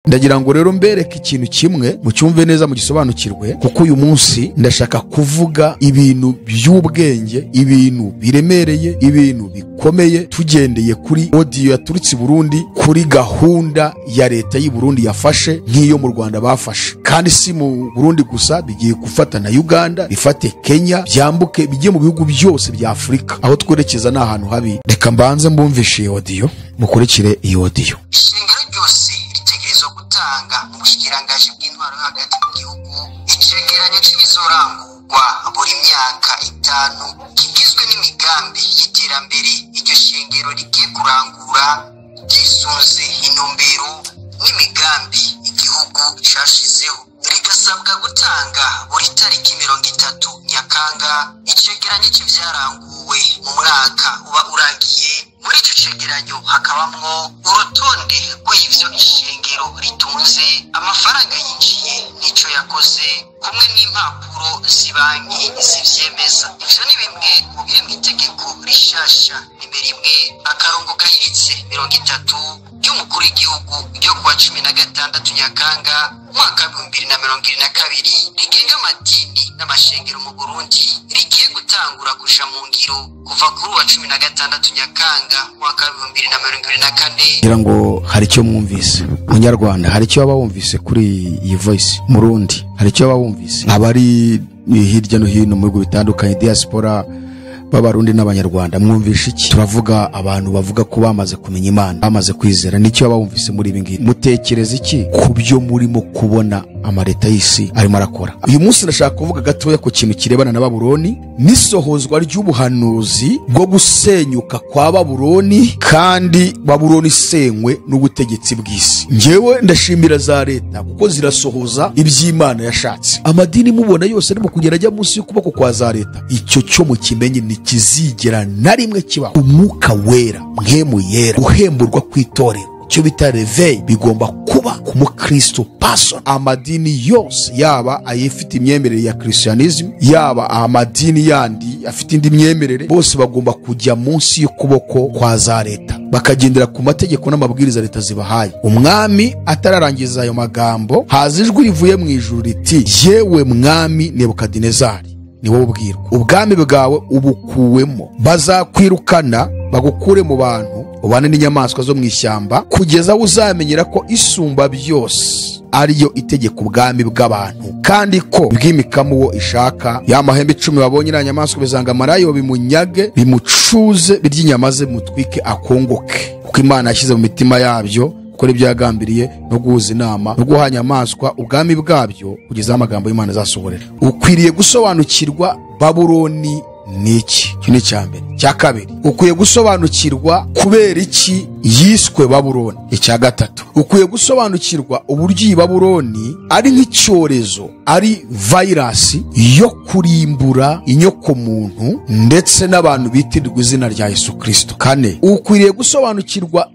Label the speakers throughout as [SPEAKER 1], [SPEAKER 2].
[SPEAKER 1] ndagira ngo rero mbereke ikintu kimwe mucyumve neza mugisobanukirwe, kuko uyu munsi ndashaka kuvuga ibintu by'ubwenge, ibintu biremereye, ibintu bikomeye, tugendeye kuri audio yaturutse i Burundi, kuri gahunda ya leta y'u Burundi yafashe nk'iyo mu Rwanda bafashe, kandi si mu Burundi gusa, bigiye gufata na Uganda, bifate Kenya, byambuke bijye mu bihugu byose bya Afurika. Aho twerekeza ni ahantu habi. Reka mbanze mbumvishe iyo audio, mukurikire iyo audio.
[SPEAKER 2] Ishingiro ryose ritegerezwa gutanga mu bushikirangaji bw'intwaro hagati mu gihugu icegeranyo c'ibizorangurwa buri myaka 5 kigizwe n'imigambi y'iterambere iryo shingiro rigiye kurangura gisunze intumbero n'imigambi igihugu cashizeho. Rigasabwa gutanga buri tariki 30 Nyakanga icegeranyo c'ivyaranguwe mu mwaka uba urangiye. Muri ico cegeranyo hakabamwo urutonde rw'ivyo ishengero ritunze, amafaranga yinjiye n'ico yakoze, kumwe n'impapuro zibanki zivyemeza. Ivyo ni bimwe mu biri mw'itegeko rishasha nimero 1/30 ry'umukuru w'igihugu ryo kuwa 16 Nyakanga mwaka 2022 rigenga amadini n'amashengero mu Burundi, rigiye gutangura kuja mu ngiro kuva kuri wa 16 Nyakanga mwaka 2024.
[SPEAKER 1] ngira ngo hari icyo mwumvise munyarwanda, hari icyo wumvise kuri iyi voice. Murundi hari icyo wumvise, abari hirya no hino mu bihugu bitandukanye, diaspora b'abarundi n'abanyarwanda, mwumvishe iki? Turavuga abantu bavuga ko bamaze kumenya Imana, bamaze kwizera. Nicyo wumvise muri ibi ngibi? Mutekereza iki ku byo murimo kubona amareta y'isi arimo arakora? Uyu munsi ndashaka kuvuga gatoya ku kintu kirebana na Babuloni, n'isohozwa ry'ubuhanuzi bwo gusenyuka kwa Babuloni, kandi Babuloni isenywe n'ubutegetsi bw'isi. Njewe ndashimira za leta kuko zirasohoza iby'Imana yashatse. Amadini mubona yose arimo kugera ajya munsi y'ukuboko kwa za leta. Icyo cyo mu kimenye ni kizigera na rimwe kibaho. Umwuka wera, mpemu yera, uhemburwa kwitorera, cyo bita reveil, bigomba kuba ku mukristo person. Amadini yose, yaba ayifite imyemerere ya Christianism, yaba amadini yandi afite indi myemerere, bose bagomba kujya munsi y'ukuboko kwa za leta, bakagendera ku mategeko n'amabwiriza leta zibahaye. Umwami atararangiza ayo magambo, haza ijwi rivuye mu ijuru riti, yewe mwami Nebukadinezari, ni wowe ubwirwa, ubwami bwawe ubukuwemo, bazakwirukana bagukure mu bantu, ubane n'inyamaswa zo mu ishyamba, kugeza uzamenyera ko isumba byose ariyo itegeka ubwami bw'abantu, kandi ko bw'imikamo wo ishaka. Ya mahembe 10 babonye na nyamaswa bizanga marayo, bimunyage, bimucuze, birya inyama ze, mutwike akongoke, kuko Imana yashyize mu mitima yabyo kuri byagambiriye no guhuza inama no guhanya amaswa ubwami bwabyo, kugeza amagambo y'Imana zasohorera. Ukwiriye gusobanukirwa Babuloni niki? Cyo ni cyambere. Cya kabiri, ukwiye gusobanukirwa kubera iki yiswe Babuloni. Icya gatatu, ukwiye gusobanukirwa uburyo iyi Babuloni ari nk'icyorezo, ari virus yo kurimbura inyoko muntu ndetse n'abantu bitirirwa izina rya Yesu Kristo. Kane, ukwiriye gusobanukirwa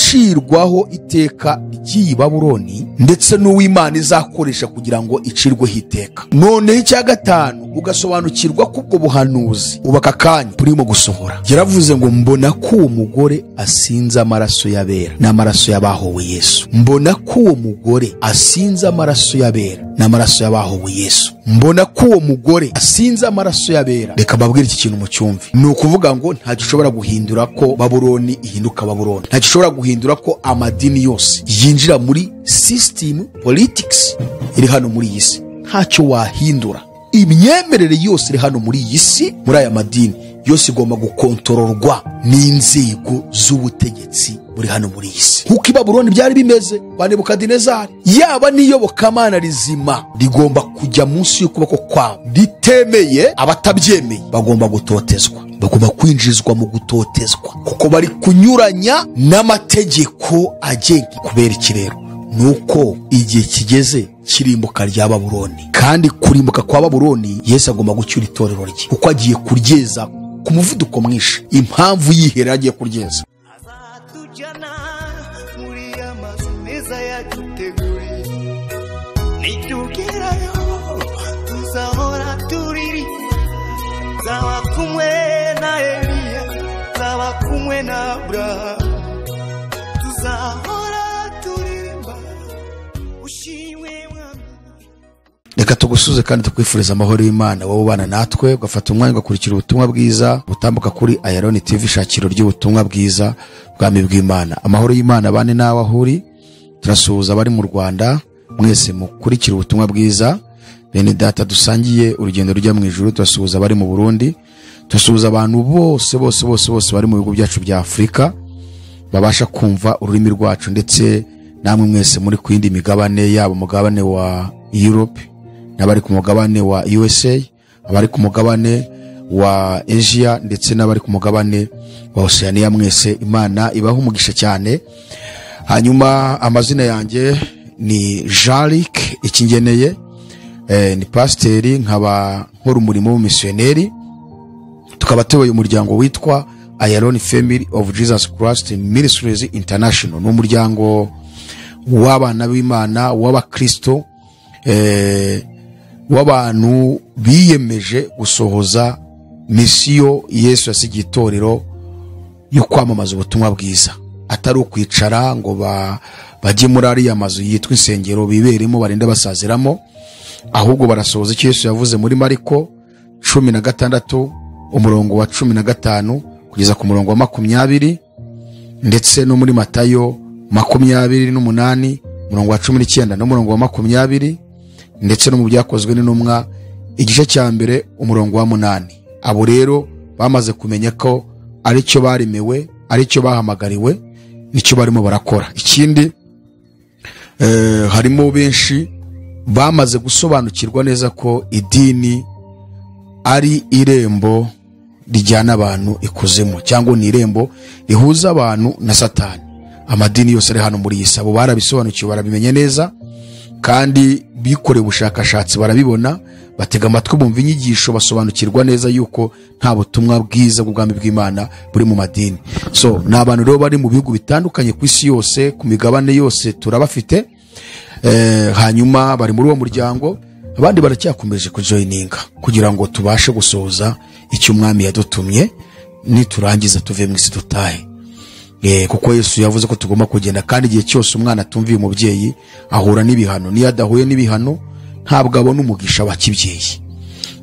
[SPEAKER 1] icirwaho iteka ry'iyi Babuloni ndetse n'uw'Imana izakoresha kugira ngo icirweho iteka. Noneho icya gatanu, ugasobanukirwa kubwo buhanuzi ubaka kanya burimo gusohora. Yaravuze ngo mbona ko uwo mugore asinze amaraso y'abera n'amaraso y'abahowe Yesu. Mbona ko uwo mugore asinze amaraso y'abera n'amaraso y'abahowe Yesu. Mbona ko uwo mugore asinze amaraso y'abera. Reka mbabwire iki kintu mu cyumvi. Ni ukuvuga ngo nta gishobora guhindura ko Babuloni ihinduka Babuloni. Nta gishobora guhindura ko amadini yose yinjira muri system politics iri hano muri iyi si. Ntacyo wahindura. Imyemerere yose iri hano muri iyi si, muri aya madini yose igomba gukontororwa n'inzego z'ubutegetsi buri hano muri iyi si. Kuko Babuloni byari bimeze kwa Nebukadinezari, yaba n'iyobokamana rizima rigomba kujya munsi y'ukuboko kwabo. Ritemeye, abatabyemeye bagomba gutotezwa, bagomba kwinjizwa mu gutotezwa, kuko bari kunyuranya n'amategeko agenga. Kubera iki rero? Nuko igihe kigeze kirimbuka rya Babuloni, kandi kurimbuka kwa Babuloni Yesu agomba gucyura itorero rye, kuko agiye kuryeza ku muvuduko mwinshi. Impamvu yihera agiye kuryeza,
[SPEAKER 3] azatujyana muri amazu meza yaduteguriye, nitugerayo tuzahora turiri, zaba kumwe na Eliya, zaba kumwe na Abrahamu, tuzahora turirimba
[SPEAKER 1] reka tugusuze kandi tukwifuriza amahoro y'Imana wowe ubana natwe ugafata umwanya ugakurikira ubutumwa bwiza butambuka kuri Iron TV shakiro ry'ubutumwa bwiza bwami bw'Imana. Amahoro y'Imana bane nawe ahuri. Turasuhuza abari mu Rwanda mwese mukurikira ubutumwa bwiza, bene data dusangiye urugendo rujya mu ijuru. Turasuhuza abari mu Burundi, turasuhuza abantu bose bari mu bihugu byacu bya Afrika babasha kumva ururimi rwacu, ndetse namwe mwese muri ku yindi migabane, yaba umugabane wa Europe, n'abari ku mugabane wa USA, abari ku mugabane wa Asia, ndetse n'abari ku mugabane wa Oceania. Mwese Imana ibaha umugisha cyane. Hanyuma amazina yanjye ni Jalik Ikingeneye, ni pasiteri, nkaba nkora umurimo w'umisiyoneri. Tukaba tuyoboye umuryango witwa Iron Family of Jesus Christ Ministries International. Ni umuryango w'abana b'Imana, w'abakristo, w'abantu biyemeje gusohoza misiyo Yesu yasigiye itorero yo kwamamaza ubutumwa bwiza, atari ukwicara ngo bajye muri ariya mazu yitwa insengero biberemo barinde basaziramo, ahubwo barasohoza icyo Yesu yavuze muri Mariko 16 umurongo wa 15 kugeza ku murongo wa 20, ndetse no muri Matayo 28 umurongo wa 19 n'umurongo wa 20, ndetse no mu byakozwe n'intumwa igice cya mbere umurongo wa 8. Abo rero bamaze kumenya ko ari cyo baremewe, ari cyo bahamagariwe, nicyo barimo barakora. Ikindi harimo benshi bamaze gusobanukirwa neza ko idini ari irembo rijyana abantu ikuzimu, cyangwa ni irembo rihuza abantu na Satani. Amadini yose ari hano muri iyi sabo barabisobanukiwe, barabimenye neza, kandi bikoreye ubushakashatsi barabibona, batega amatwi bumva inyigisho, basobanukirwa neza yuko nta butumwa bwiza bw'ubwami bw'Imana buri mu madini. So ni abantu rero bari mu bihugu bitandukanye ku isi yose, ku migabane yose turabafite. Hanyuma bari muri uwo muryango, abandi baracyakomeje kujoininga kugira ngo tubashe gusohoza icyo umwami yadutumye, niturangiza tuve mu isi dutahe. Kuko Yesu yavuze ko tugomba kugenda, kandi igihe cyose umwana atumviye umubyeyi ahura n'ibihano. Niyo adahuye n'ibihano ntabwo abona umugisha wa kibyeyi.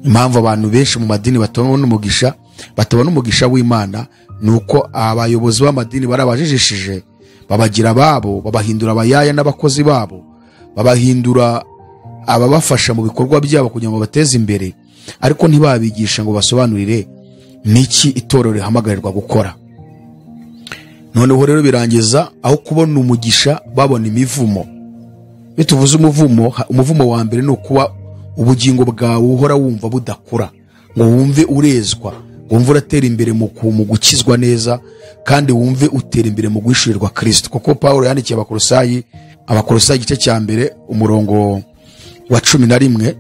[SPEAKER 1] Impamvu abantu benshi mu madini batabona umugisha w'Imana nuko abayobozi b'amadini barabajijishije, babagira babo, babahindura abayaya n'abakozi babo, babahindura ababafasha mu bikorwa byabo kugira ngo bateze imbere, ariko ntibabigisha ngo basobanurire niki itorero rihamagarirwa gukora. Noneho rero birangiza aho kubona umugisha babona imivumo. Bituvuze umuvumo wa mbere no kuba ubugingo bwawe uhora wumva budakura, ngo wumve urezwa, wumve uratera imbere mu gukizwa neza, kandi wumve utera imbere mu guhishurirwa Kristo. Kuko Paulo yandikiye Abakolosayi igice cya mbere umurongo wa 11,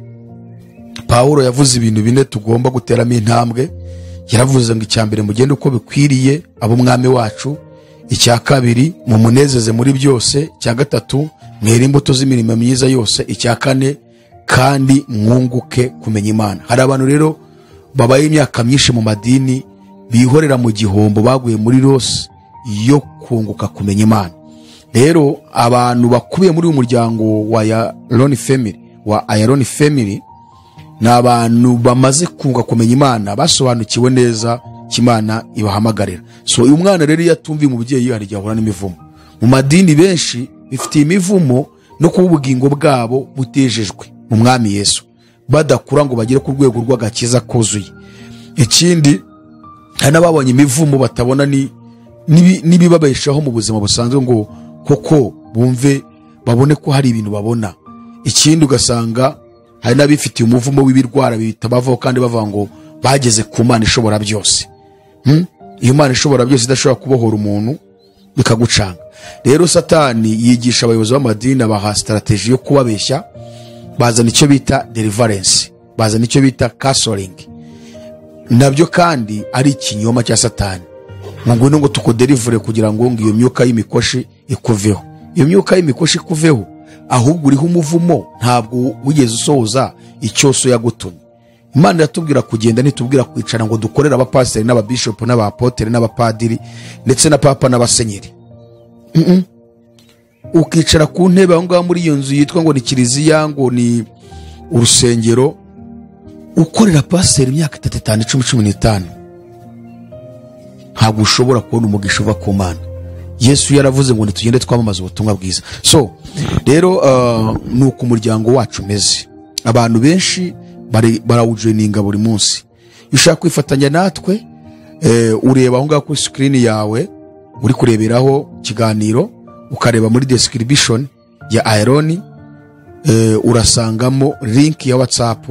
[SPEAKER 1] Paulo yavuze ibintu bine tugomba guteramo intambwe. Yaravuze ngo icya mbere mugende uko bikwiriye ab'umwami wacu, icya kabiri mumunezeze muri byose, icya gatatu mwere imbuto z'imirimo myiza yose, icya kane kandi mwunguke kumenya Imana. Hari abantu rero babaye imyaka myinshi mu madini bihorera mu gihombo, baguye muri rose yo kunguka kumenya Imana. Rero abantu bakubiye muri uyu muryango wa Iron Family ni abantu bamaze kunguka kumenya Imana, basobanukiwe neza kimana ibahamagarira. So uyu mwana rero yatumviye umubyeyi hari jyahura n'imivumo. Mu madini benshi bifitiye imivumo no kuba ubugingo bwabo butejejwe mu mwami Yesu, badakura ngo bagire ku rwego rw'agakiza kuzuye. Ikindi hari n'ababonye imivumo batabona n'ibibabeshaho mu buzima busanzwe ngo koko babone ko hari ibintu babona. Ikindi ugasanga hari n'abifitiye umuvumo w'ibirwara bitabavaho, kandi bavuga ngo bageze ku Mana ishobora byose. Iyo Mana ishobora byose idashobora kubohora umuntu bikagucanga. Rero Satani yigisha abayobozi b'amadini, abaha strategy yo kubabeshya, bazana icyo bita deliverance, bazana icyo bita counseling. Nabyo kandi ari ikinyoma cya Satani. Ngo tukudelivure kugira ngo iyo myuka y'imikoshi ikuveho. Iyo myuka y'imikoshi ikuveho, ahubwo uriho umuvumo, ntabwo wigeze usohoza icyo so yagutumye. Imana yatubwira kugenda, nitubwira kwicara ngo dukorera abapasiteri n'ababishop n'abapotere n'abapadiri ndetse na papa n'abasenyeri. Ukicara ku ntebe aho ngaho muri iyo nzu yitwa ngo ni kiliziya, ngo ni urusengero ukorera pasiteri imyaka 3, 5, 10, 15 ntabwo ushobora kubona umugisha uva ku Mana. Yesu yaravuze ngo nitugende twamamaza ubutumwa bwiza. So rero nuko umuryango wacu meze, abantu benshi barawujoininga buri munsi. Ushaka kwifatanya natwe, ureba aho ngaho kuri screen yawe uri kureberaho kiganiro, ukareba muri description ya Iron, urasangamo link ya WhatsApp,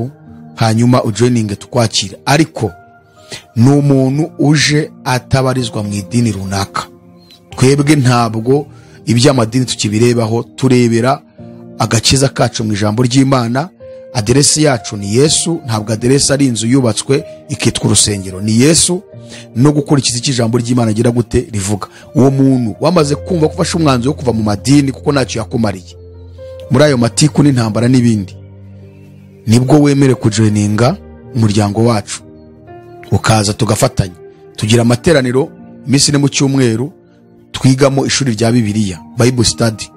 [SPEAKER 1] hanyuma ujoininge tukwakira. Ariko n'umuntu uje atabarizwa mu idini runaka. Twebwe ntabwo iby'amadini tukibirebaho, turebera agakiza kacu mu ijambo ry'Imana. Aderesi yacu ni Yesu, ntabwo aderesi ari inzu yubatswe ikitwa urusengero. Ni Yesu no gukurikiza ijambo ry'Imana gira gute rivuga. Uwo muntu wamaze kumva kufasha umwanzo wo kuva mu madini kuko ntacyo yakumariye muri ayo matiku n'intambara n'ibindi, nibwo wemere kujoininga umuryango wacu, ukaza tugafatanya. Tugira amateraniro iminsi ne mu cyumweru, twigamo ishuri rya Bibiliya, Bible study.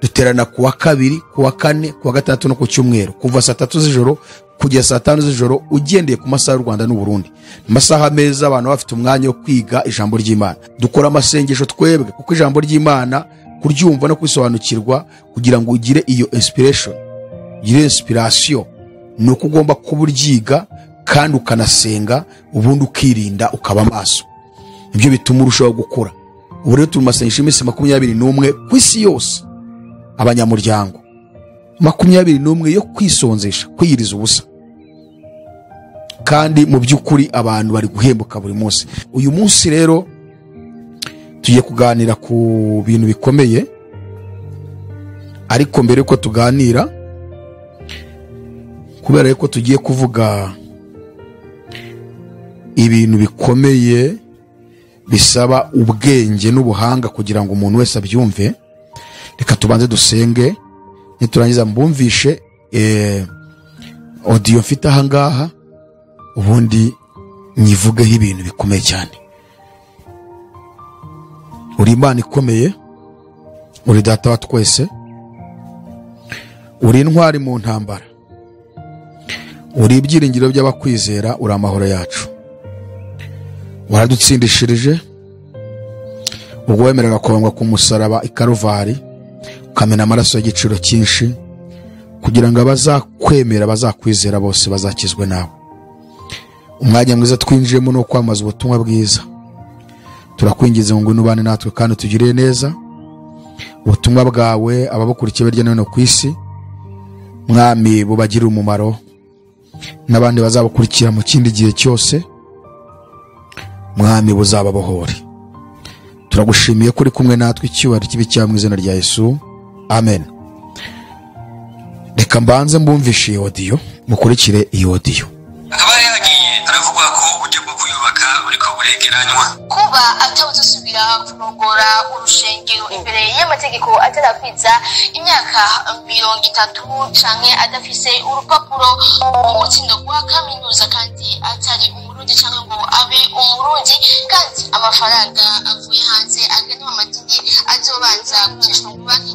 [SPEAKER 1] Duterana kuwa 2, kuwa 4, kuwa 6 no ku cyumweru, kuva 3 z'ijoro kugeza 5 z'ijoro, ugendeye ku masaha y'u Rwanda n'u Burundi. Amasaha meza abantu bafite umwanya wo kwiga ijambo ry'Imana. Dukora amasengesho twebwe kuko ijambo ry'Imana kuryumva no kwisobanukirwa kugira ngo ugire iyo inspiration, nuko ugomba kuburyiga kandi ukanasenga, ubundi ukirinda ukaba maso. Ibyo bituma urushaho gukura. Ubu rero turi masengesho iminsi 21 ku isi yose, abanyamuryango 21 yo kwisonzesha, kwiyiriza ubusa. Kandi mu by'ukuri abantu bari guhembuka buri munsi. Uyu munsi rero tugiye kuganira ku bintu bikomeye, ariko mbere ko tuganira, kubera ko tugiye kuvuga ibintu bikomeye bisaba ubwenge n'ubuhanga kugira ngo umuntu wese abyumve, reka tubanze dusenge, niturangiza mbumvishe audio mfite aha ngaha, ubundi nyivugeho ibintu bikomeye cyane. Uri Imana ikomeye, uri Data wa twese, uri intwari mu ntambara, uri ibyiringiro by'abakwizera, uri amahoro yacu. Waradutsindishirije ubwo wemeraga kubambwa ku musaraba i Karuvari, ukamena amaraso y'igiciro cyinshi kugira ngo abazakwemera bazakwizera bose bazakizwe nawe. Umwanya mwiza twinjiyemo no kwamaza ubutumwa bwiza, turakwingiza ngo nubane natwe kandi tugirire neza. Ubutumwa bwawe ababukurikiye hirya no hino ku isi, Mwami, bubagirira umumaro, n'abandi bazabukurikira mu kindi gihe cyose, Mwami, buzababohore. Turagushimiye kuri kumwe natwe, icyubahiro kibi cyawe mu izina rya Yesu, amen. Reka mbanze mbumvishe iyo audio, mukurikire iyo audio.
[SPEAKER 2] Akaba yagiye aravuga ko uburyo bwo kuyubaka uriko buregeranywa, kuba atawuzusubira kurongora urushengero imbere y'amategeko atarakwiza imyaka 30 canke adafise urupapuro umutsindo wa kaminuza, kandi atari umurundi canke ngo abe umurundi, kandi amafaranga avuye hanze agenewe amadini azobanza gucishwa mu banki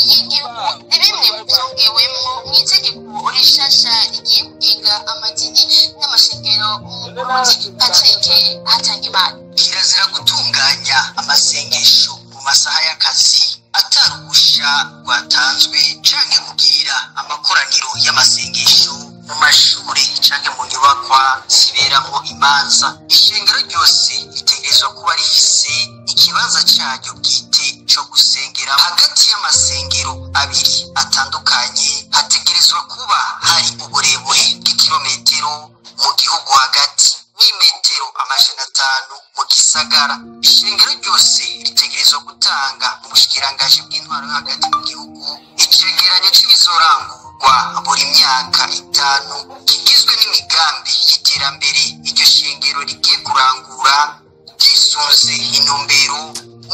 [SPEAKER 2] y'igihugu. Ni bimwe mu byongewemo mu itegeko rishasha rigiye kugenga amadini n'amashengero mu Burundi. Patrick Hatangimana. Kirazira gutunganya amasengesho mu masaha y'akazi ataruhusha rwatanzwe canke kugira amakoraniro y'amasengesho mu mashuri canke mu nyubakwa ziberamo imanza. Ishengero ryose ritegerezwa kuba rifise ikibanza cyaryo bwite cyo gusengera. Hagati y'amasengero abiri atandukanye hategerezwa kuba hari uburebure bw'ikilometero mu gihugu hagati n'imetero 500 mu gisagara. Ishengero ryose ritegerezwa gutanga mu bushikirangaje bw'intwaro hagati mu gihugu icegeranyo c'ibizorangurwa buri myaka 5 kigizwe n'imigambi y'iterambere iryo shengero rigiye kurangura, gisunze intumbero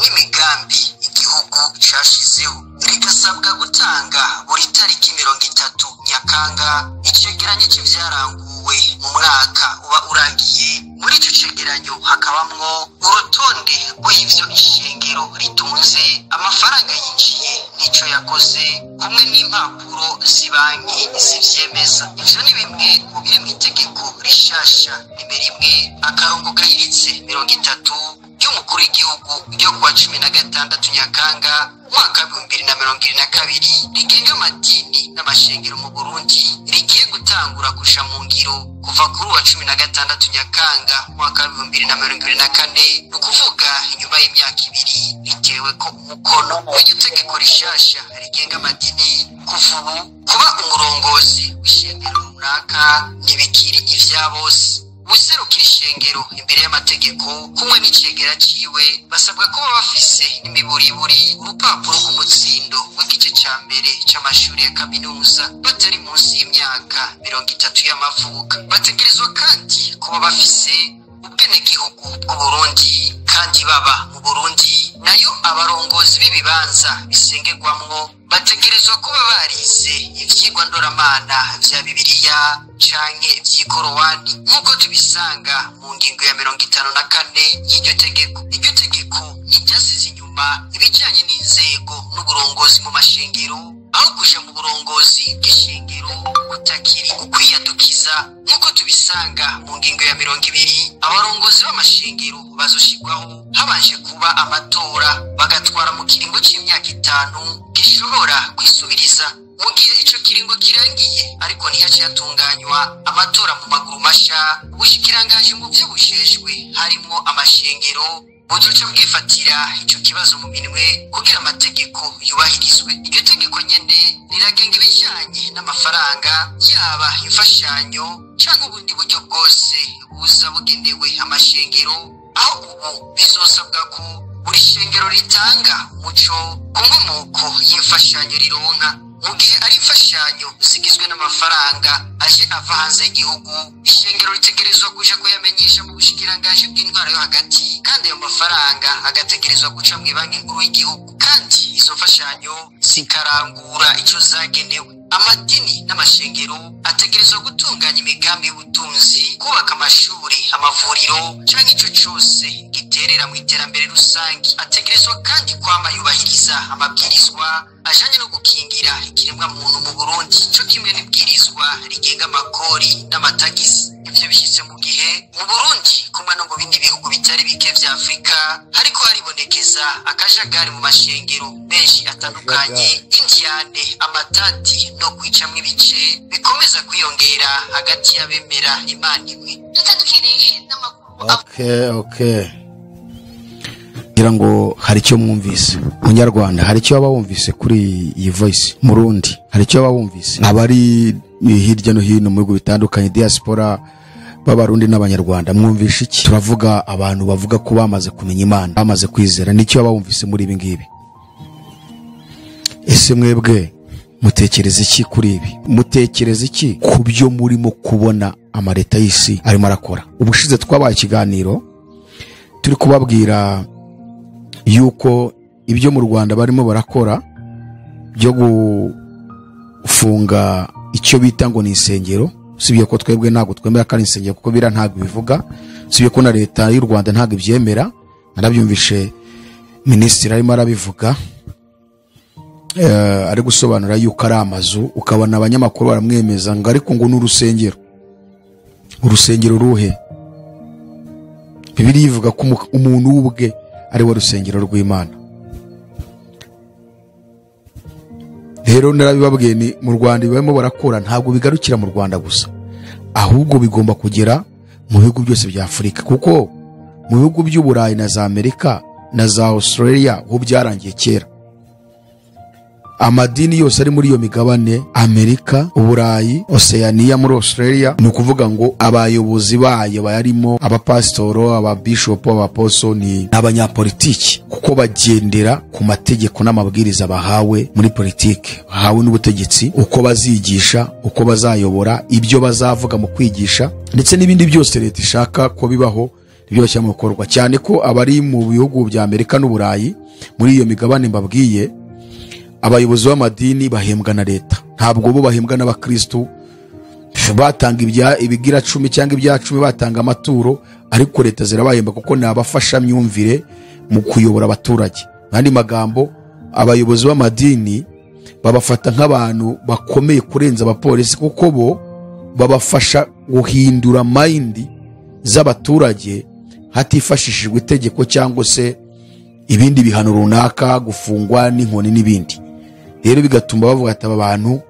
[SPEAKER 2] n'imigambi igihugu cashizeho. Rigasabwa gutanga buri tariki 30 Nyakanga icegeranyo c'ivyaranguwe zateguwe mu mwaka uba urangiye. Muri icyo cegeranyo hakabamwo urutonde rw'ivyo ishengero ritunze, amafaranga yinjiye n'ico yakoze, kumwe n'impapuro z'ibanki zivyemeza. Ivyo ni bimwe mu biri mu itegeko rishasha nimero 1/30 ry'umukuru w'igihugu ryo kuwa 16 Nyakanga mwaka 2022 rigenga amadini n'amashengero mu Burundi, rigiye gutangura kusha mu ngiro kuva kuri wa 16 Nyakanga mwaka 2024, nukuvuga inyuma y'imyaka 2 bitewe ko umukono w'iryo tegeko rishasha rigenga amadini. Kuva ubu kuba umurongozi w'ishengero runaka ntibikiri ivya bose. Userukira ishengero imbere y'amategeko kumwe n'icegera ciwe basabwa ko bafise n'imiburiburi urupapuro rw'umutsindo w'igice ca mbere c'amashuri ya kaminuza, batari munsi y'imyaka 30 y'amavuka. Bategerezwa kandi kuba bafise ubwenegihugu bw'Uburundi kandi baba mu Burundi. Nayo abarongozi b'ibibanza bisengerwamwo bategerezwa kuba barize ivyigwa ndoramana vya Bibiliya canke vy'ikorowani nk'uko tubisanga mu ngingo ya 54 y'iryo tegeko. Iryo tegeko ntiryasize inyuma ibijanye n'inzego n'uburongozi mu mashengero, aho kuja mu burongozi bw'ishengero kutakiri ukwiyadukiza nk'uko tubisanga mu ngingo ya 20. Abarongozi b'amashengero bazoshirwaho habanje kuba amatora, bagatwara mu kiringo c'imyaka 5 gishobora kwisubiriza. Mu gihe ico kiringo kirangiye ariko ntihace yatunganywa amatora mu maguru masha, ubushikirangaje mu vyo bujejwe harimwo amashengero buzoca bwifatira ico kibazo mu minwe kugira amategeko yubahirizwe. Iryo tegeko nyene riragenga ibijanye n'amafaranga, yaba imfashanyo canke ubundi buryo bwose buza bugenewe amashengero, aho ubu bizosabwa ko buri shengero ritanga umuco ku nkomoko y'imfashanyo rironka. Mu gihe ari imfashanyo zigizwe n'amafaranga aje ava hanze y'igihugu, ishengero ritegerezwa kuja kuyamenyesha mu bushikirangaje bw'intwaro yo hagati, kandi ayo mafaranga agategerezwa guca mu banki nkuru y'igihugu, kandi izo mfashanyo zikarangura ico zagenewe. Amadini n'amashengero ategerezwa gutunganya imigambi y'ubutunzi, kubaka amashuri, amavuriro canke ico cose giterera mu iterambere rusangi. Ategerezwa kandi kwama yubahiriza amabwirizwa ajanye no gukingira ikiremwa muntu mu Burundi, co kimwe n'ibwirizwa rigenga amakori n'amatagisi. Ivyo bishitse mu gihe mu Burundi kumwe no mu bindi bihugu bitari bike vya Afrika hariko haribonekeza akajagari mu mashengero menshi atandukanye, indyane, amatati no kwicamwo ibice bikomeza kwiyongera hagati y'abemera Imana imwe. Tutadukiriye n'amakuru.
[SPEAKER 1] Okay. Ngira ngo hari icyo mwumvise Munyarwanda, hari icyo waba wumvise kuri iyi voice. Murundi hari icyo waba wumvise, abari hirya no hino mu bihugu bitandukanye, diaspora b'Abarundi n'Abanyarwanda, mwumvishe iki? Turavuga abantu bavuga ko bamaze kumenya Imana, bamaze kwizera. Nicyo waba wumvise muri ibi ngibi? Ese mwebwe mutekereza iki kuri ibi? Mutekereza iki ku byo murimo kubona amareta y'isi arimo arakora? Ubushize twabaye ikiganiro turi kubabwira yuko ibyo mu Rwanda barimo barakora byo gufunga icyo bita ngo ni insengero, sibye ko twebwe ntabwo twemera ko ari insengero kuko bira ntabwo bivuga, sibye ko na leta y'u Rwanda ntabwo ibyemera. Narabyumvishe minisitiri arimo arabivuga, ari gusobanura yuko ari amazu, ukabona abanyamakuru baramwemeza ngo ariko ngo n'urusengero. Urusengero ruhe? Bibiliya ivuga ko umuntu ubwe ari we rusengero rw'Imana. Rero narabibabwiye ni mu Rwanda barimo barakora ntabwo bigarukira mu Rwanda gusa, ahubwo bigomba kugera mu bihugu byose bya Afrika, kuko mu bihugu by'Uburayi na za Amerika na za Australia ho byarangiye kera. Amadini yose ari muri iyo migabane, Amerika, Uburayi, Oceania, muri Australia, ni ukuvuga ngo abayobozi bayo bayarimo, abapasitoro, ababishopu, abaposo ni abanyapolitiki, kuko bagendera ku mategeko n'amabwiriza bahawe muri politiki, bahawe n'ubutegetsi, uko bazigisha, uko bazayobora, ibyo bazavuga mu kwigisha, ndetse n'ibindi byose leta ishaka ko bibaho ibyo bashyira mu bikorwa. Cyane ko abari mu bihugu bya Amerika n'Uburayi muri iyo migabane mbabwiye, abayobozi b'amadini bahembwa na leta, ntabwo bo bahembwa n'abakristo batanga ibigira 10 cyangwa ibya 10 batanga amaturo, ariko leta zirabahemba kuko ni abafasha myumvire mu kuyobora abaturage. Kandi magambo, abayobozi b'amadini babafata nk'abantu bakomeye kurenza abapolisi, kuko bo babafasha guhindura mind z'abaturage hatifashishijwe itegeko cyangwa se ibindi bihano runaka, gufungwa n'inkoni n'ibindi. Rero bigatuma bavuga ati aba bantu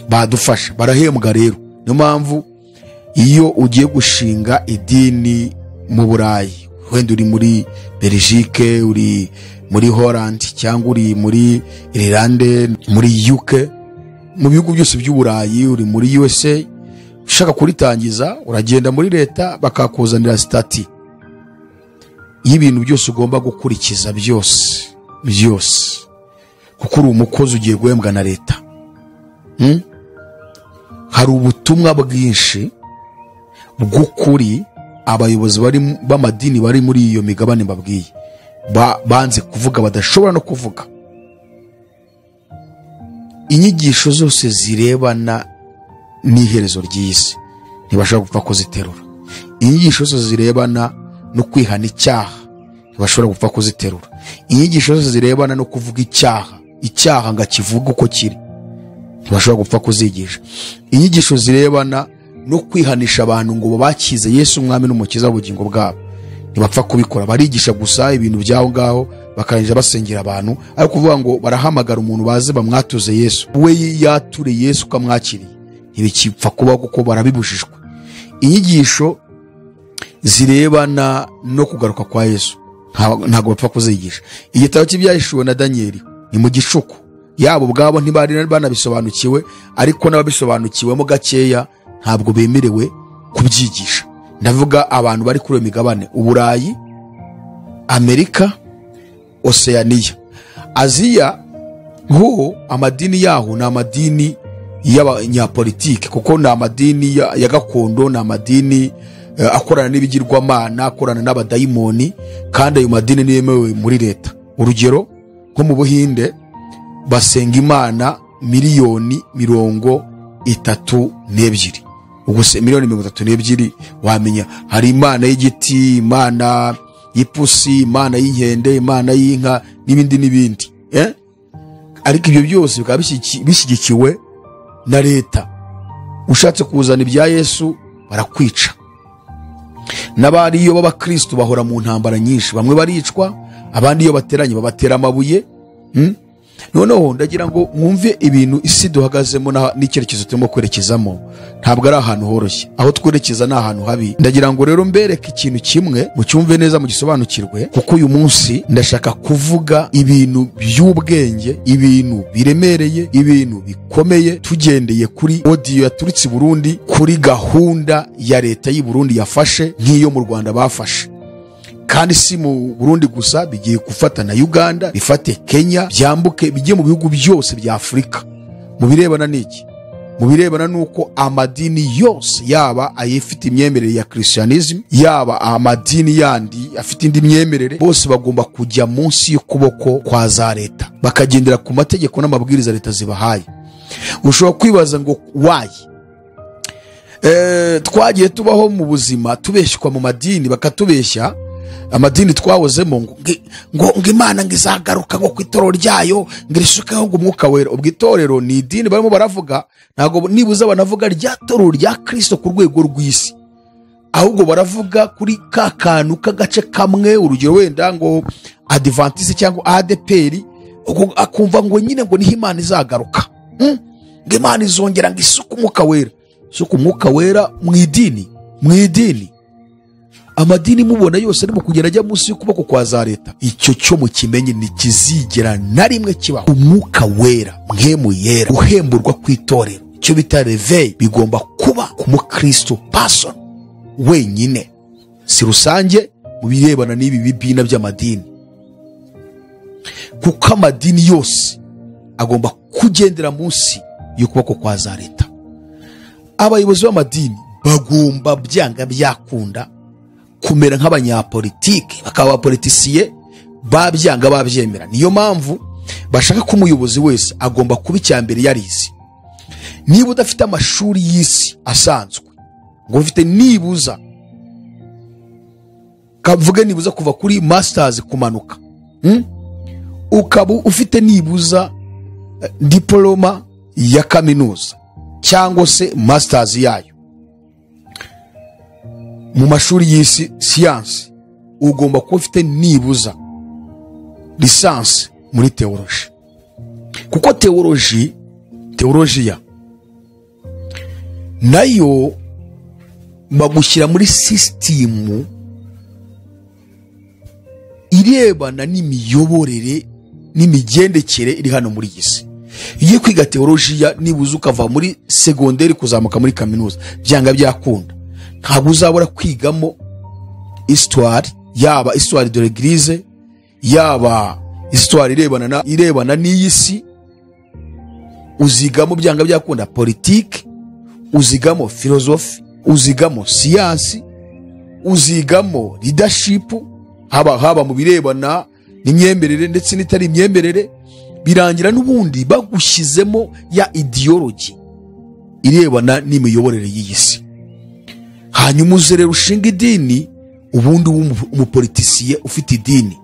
[SPEAKER 1] badufasha, barahembwa. Rero niyo mpamvu iyo ugiye gushinga idini mu Burayi, wenda uri muri Belgique, uri muri Holland cyangwa uri muri Irlande, muri UK, mu bihugu byose by'Uburayi, uri muri USA, ushaka kuritangiza uragenda muri leta bakakuzanira stati y'ibintu byose ugomba gukurikiza byose kuko uri umukozi ugiye guhembwa na leta. Hari ubutumwa bwinshi bw'ukuri abayobozi b'amadini bari muri iyo migabane mbabwiye banze kuvuga, badashobora no kuvuga. Inyigisho zose zirebana n'iherezo ry'isi ntibashobora gupfa kuziterura. Inyigisho zose zirebana no kwihana icyaha ntibashobora gupfa kuziterura. Inyigisho zose zirebana no kuvuga icyaha ngakivuga uko kiri ntibashobora gupfa kuzigisha. Inyigisho zirebana no kwihanisha abantu ngo bakize Yesu umwami n'umukiza w'ubugingo bwabo ntibapfa kubikora. Barigisha gusa ibintu byaho ngaho, bakarangiza basengera abantu, ariko kuvuga ngo barahamagara umuntu baze bamwatuze Yesu, we yature Yesu kamwakiriye, ntibikipfa kuba kuko barabibujijwe. Inyigisho zirebana no kugaruka kwa Yesu ntago bapfa kuzigisha. Igitabo cy'ibyahishuwe na Danieli ni mu gicuku, yabo ubwabo ntibari banabisobanukiwe, ariko n'ababisobanukiwemo gakeya ntabwo bemerewe kubyigisha. Ndavuga abantu bari kuri iyo migabane: Uburayi, Amerika, Oceania, Aziya. Ho amadini yaho ni amadini y'abanyapolitike, kuko ni amadini ya gakondo, ni amadini akorana n'ibigirwamana, akorana n'abadayimoni, kandi ayo madini niyemewe muri leta. Urugero, nko mu Buhinde basenga imana miliyoni 32. Ubwo se miliyoni 32 wamenya hari imana y'igiti, imana y'ipusi, imana y'inkende, imana y'inka n'ibindi. Ariko ibyo byose bikaba bishyigikiwe na leta. Ushatse kuzana ibya Yesu barakwica. N'abari iyo b'abakristo bahora mu ntambara nyinshi, bamwe baricwa, abandi iyo bateranye babatera amabuye. Noneho ndagira ngo mwumve ibintu isi duhagazemo n'icyerekezo turimo kwerekezamo ntabwo ari ahantu horoshye, aho twerekeza ni ahantu habi. Ndagira ngo rero mbereke ikintu kimwe mucyumve neza, mugisobanukirwe, kuko uyu munsi ndashaka kuvuga ibintu by'ubwenge, ibintu biremereye, ibintu bikomeye, tugendeye kuri audio yaturitse i Burundi, kuri gahunda ya leta y'u Burundi yafashe nk'iyo mu Rwanda bafashe. Kandi si mu Burundi gusa, bigiye gufata na Uganda, bifate Kenya, byambuke bijye mu bihugu byose bya Afrika. Mu birebana n'iki? Mu birebana nuko amadini yose, yaba ayifite imyemerere ya Christianism, yaba amadini yandi afite indi myemerere, bose bagomba kujya munsi y'ukuboko kwa za leta, bakagendera ku mategeko n'amabwiriza leta zibahaye. Ushobora kwibaza ngo why twagiye tubaho mu buzima tubeshywa mu madini, bakatubeshya amadini twawozemo ngo Imana ngizagaruka ngo ku itorero ryayo ngirisukeho ngo umwuka wera. Ubwo itorero ni idini barimo baravuga, ntago nibuza banavuga rya torero rya Kristo ku rwego rw'isi, ahubwo baravuga kuri ka kantu k'agace kamwe. Urugero wenda ngo Adventiste cyangwa ADPR, akumva ngo nyine ngo niho Imana izagaruka, ngo Imana izongera ngo isuke umwuka wera. Suka umwuka wera mu idini. Amadini mubona yose arimo kugenda ajya munsi y'ukuboko kwa za leta. Icyo cyo mukimenye ntikizigera na rimwe kibaho. Umwuka wera, mpwemu yera, uhemburwa ku itorero, icyo bita reveil, bigomba kuba ku mukristo person wenyine, si rusange mu birebana n'ibi bibina by'amadini. Kuko amadini yose agomba kugendera munsi y'ukuboko kwa za leta. Abayobozi b'amadini bagomba byanga byakunda kumera nk'abanyapolitike, bakaba abapolitisiye, babyanga babyemera. Niyo mpamvu bashaka ko umuyobozi wese agomba kuba icyambere yarize. niba udafite amashuri y'isi asanzwe ngo ufite nibuza kavuge nibuza kuva kuri masters kumanuka, ukaba ufite nibuza diploma ya kaminuza cyangwa se masters yayo mu mashuri y'isi siyansi, ugomba kuba ufite nibuza lisansi muri teoloji, kuko teolojiya nayo bagushyira muri sisitimu irebana n'imiyoborere n'imigendekere iri hano muri iyi si. Iyo kwiga teolojiya nibuza ukava muri segonderi kuzamuka muri kaminuza, byanga byakunda ntabwo uzabura kwigamo histoire, yaba histoire de l'église, yaba histoire irebana n'iyi si, uzigamo byanga byakunda politique, uzigamo philosophe, uzigamo siyansi, uzigamo leadership, haba mu birebana n'imyemerere ndetse n'itari imyemerere, birangira n'ubundi bagushyizemo ya ideology irebana n'imiyoborere y'iyi si. Hanyuma uze rero ushinga idini, ubundi umupolitisiye ufite idini,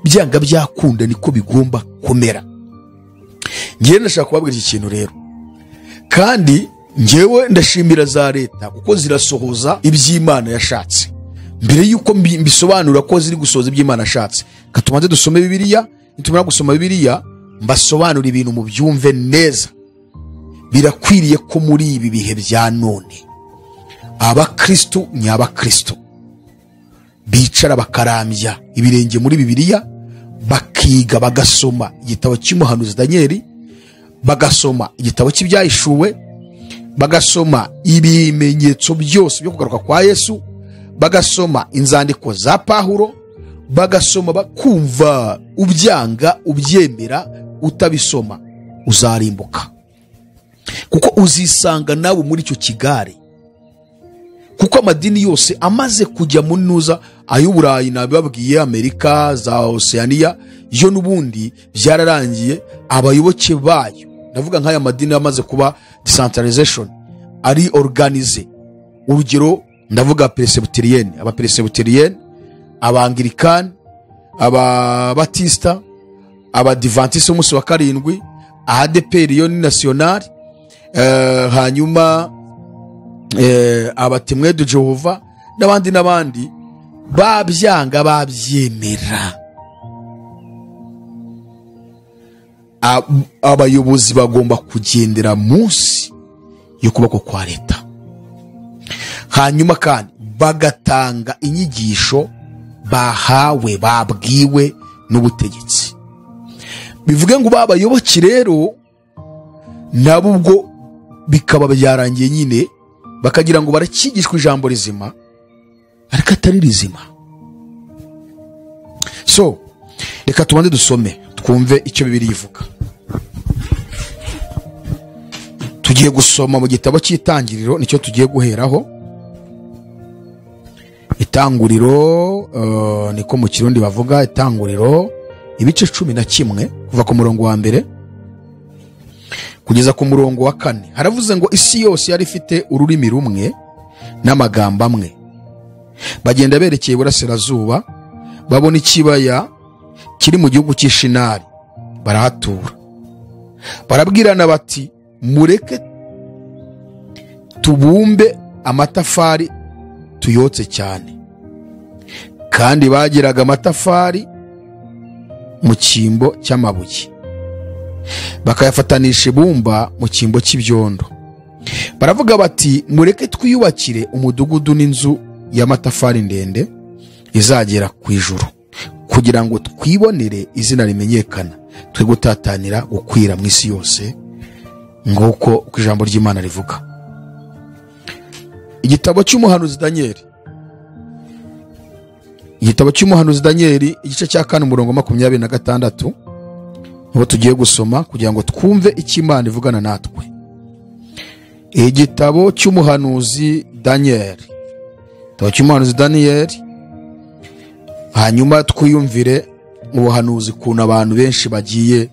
[SPEAKER 1] byanga byakunda niko bigomba kumera. Ngewe ndashaka kubabwira iki kintu rero, kandi ngewe ndashimira za leta kuko zirasohoza iby'Imana yashatse. Mbere yuko mbisobanura ko ziri gusohoza iby'Imana yashatse, katumanze dusome Bibiliya. Nitumara gusoma Bibiliya mbasobanura ibintu mu byumve neza. Birakwiriye ko muri ibi bihe bya none abakristo nyabakristo bicara bakarambya ibirenge muri Bibiliya, bakiga bagasoma igitabo cy'umuhanuzi Danieli, bagasoma igitabo cy'ibyahishuwe, bagasoma ibimenyetso byose byo kugaruka kwa Yesu, bagasoma inzandiko za Pawulo, bagasoma bakumva, ubyanga ubyemera utabisoma uzarimbuka, kuko uzisanga nawe muri icyo kigare. Kuko amadini yose amaze kujya mu ntuza, ay'Uburayi nabibabwiye, Amerika, za Oceania, yo n'ubundi byararangiye. Abayoboke bayo, ndavuga nk'aya madini amaze kuba decentralization, ari organize. Urugero ndavuga Presbyterian, Presbyterian, Anglikani, Batista, Adventiste umunsi wa karindwi, ADPR yo ni national, hanyuma Abatemwe de Jehova n'abandi babyanga babyemera. Abayobozi bagomba kugendera munsi y'ukuboko kwa leta, hanyuma kandi bagatanga inyigisho bahawe, babwiwe n'ubutegetsi. Bivuge ngo babayoboki rero nabo ubwo bikaba byarangiye nyine bakagira ngo barakigishwa ijambo rizima ariko atari rizima. So reka tubanze dusome twumve icyo Bibiliya ivuga. Tugiye gusoma mu gitabo cy'Itangiriro, nicyo tugiye guheraho. Itanguriro niko mu Kirundi bavuga, Itanguriro ibice 11 kuva ku murongo wa mbere kugeza ku murongo wa 4. Haravuze ngo isi yose yari ifite ururimi rumwe n'amagambo amwe. Bagenda berekeye iburasirazuba, babona ikibaya kiri mu gihugu cy'Ishinari, barahatura. Barabwirana bati, mureke tubumbe amatafari tuyotse cyane. Kandi bagiraga amatafari mu cyimbo cy'amabuye, bakayafatanisha ibumba mu cyimbo cy'ibyondo. Baravuga bati, mureke twiyubakire umudugudu n'inzu y'amatafari ndende izagera ku ijuru, kugira ngo twibonere izina rimenyekana, twe gutatanira gukwira mu isi yose, nguko ijambo ry'Imana rivuga. Igitabo cy'umuhanuzi Danieli, igitabo cy'umuhanuzi Danieli igice cya 4 umurongo 26 niho tugiye gusoma kugira ngo twumve icyo Imana ivugana natwe. Igitabo cy'umuhanuzi Danieli, igitabo cy'umuhanuzi Danieli, hanyuma twiyumvire ubuhanuzi kuntu abantu benshi bagiye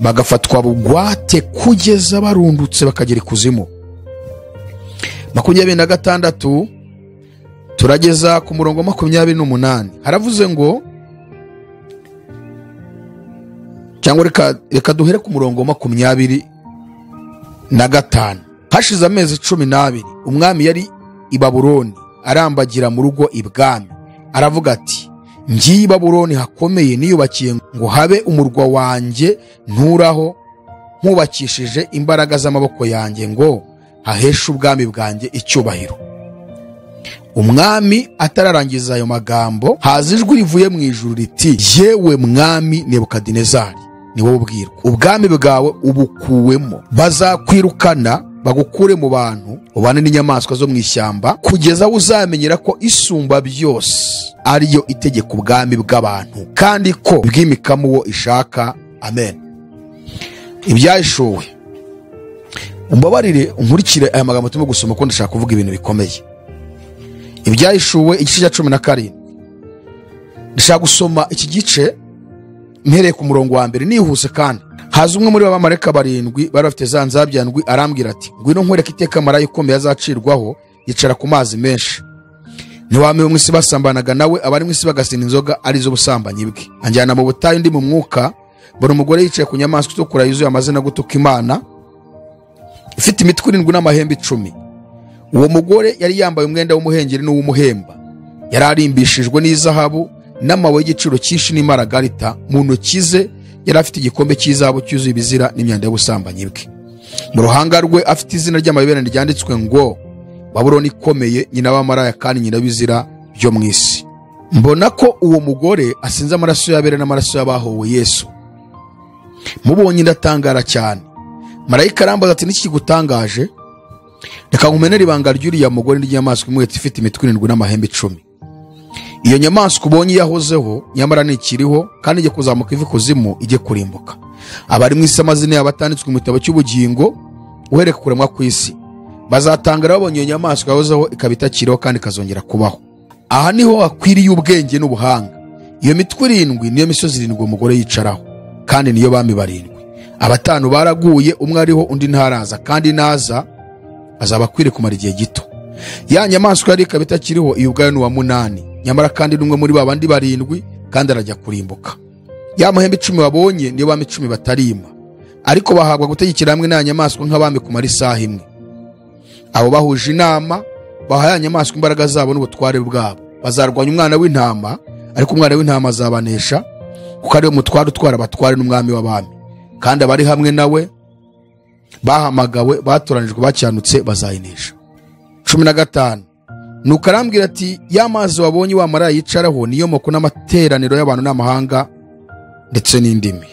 [SPEAKER 1] bagafatwa bugwate kugeza barundutse bakagera ikuzimu. 26 turageza ku murongo 28 haravuze ngo, cyangwa reka duhere ku murongo 25. Hashize amezi 12 umwami yari i Babuloni arambagira mu rugo ibwami, aravuga ati, ngiye i Babuloni hakomeye niyubakiye ngo habe umurwa wanjye nturaho, nkubakishije imbaraga z'amaboko yanjye ngo haheshe ubwami bwanjye icyubahiro. Umwami atararangiza ayo magambo, haza ijwi rivuye mu ijuru riti, yewe mwami Nebukadinezari, ni wowe ubwirwa, ubwami bwawe ubukuwemo, bazakwirukana bagukure mu bantu, ubane n'inyamaswa zo mu ishyamba, kugeza aho uzamenyera ko isumba byose ariyo itegeka ubwami bw'abantu, kandi ko bwimikamo uwo ishaka. Amen. Ibyahishuwe, umbabarire unkurikire aya magambo turimo gusoma ko ndashaka kuvuga ibintu bikomeye. Ibyahishuwe igice cya 17, ndashaka gusoma iki gice mpereye ku murongo wa mbere nihuse. Kandi haza umwe muri abamarayika 7 bari bafite za nzabya ndwi, arambwira ati, ngwino nkwereke iteka marayika ukomeye azacirwaho, yicara ku mazi menshi. Ntiwamenye mu isi basambanaga nawe, abari mu isi bagasina inzoga arizo busambanyi bwe. Anjyana mu butayu ndi mu mwuka, mbona umugore yicaye ku nyamaswa itukura yuzuye amazina gutuka Imana, ifite imitwe 7 n'amahembe 10. Uwo mugore yari yambaye umwenda w'umuhengeri n'uw'umuhemba, yari arimbishijwe n'izahabu n'amabuye y'igiciro cyinshi n'imaragarita. Mu ntoki ze yari afite igikombe cy'izahabu cyuzuye ibizira n'imyanda y'ubusambanyi bwe. Mu ruhanga rwe afite izina ry'amaberane ryanditswe ngo, Babuloni ikomeye, nyina w'amaraya kandi nyina w'ibizira byo mu isi. Mbona ko uwo mugore asinze amaraso y'abera n'amaraso y'abahowe Yesu. Mubonye ndatangara cyane. Marayika arambaza ati, niki kigutangaje? Reka nkumenere ibanga ry'uriya mugore n'inyamaswa imwe ifite imitwe 7 n'amahembe 10. Iyo nyamaswa ubonye yahozeho, nyamara ntikiriho, kandi ijye kuzamuka ivi kuzimu, ijye kurimbuka. Abari mu isi amazina yabatanditswe mu gitabo cy'ubugingo uhereye kuremwa kw'isi, bazatangara babonye iyo nyamaswa yahozeho ikaba itakiriho kandi ikazongera kubaho. Aha niho hakwiriye ubwenge n'ubuhanga. Iyo mitwe 7 niyo misozi 7 umugore yicaraho, kandi niyo bami 7. Abatanu baraguye, umwe ariho undi ntaraza, kandi naza azaba akwiriye kumara igihe gito. Ya nyamaswa yari ikaba itakiriho, iyo ubwayo ni uwa 8, nyamara kandi n'umwe muri babandi 7, kandi arajya kurimbuka. Ya mahembe 10 babonye niyo bami 10 batarima, ariko bahabwa gutegekera hamwe na nyamaswa nk'abami kumara isaha imwe. Abo bahuje inama baha ya nyamaswa imbaraga zabo n'ubutware bwabo. Bazarwanya umwana w'intama, ariko umwana w'intama azabanesha, kuko ari we mutware utwara abatware n'umwami w'abami, kandi abari hamwe nawe bahamagawe, batoranijwe, bacyanutse, bazayinesha. 15. Nuko arambwira ati, ya mazi wabonye wa maraya yicaraho niyo moko n'amateraniro y'abantu n'amahanga ndetse n'indimi.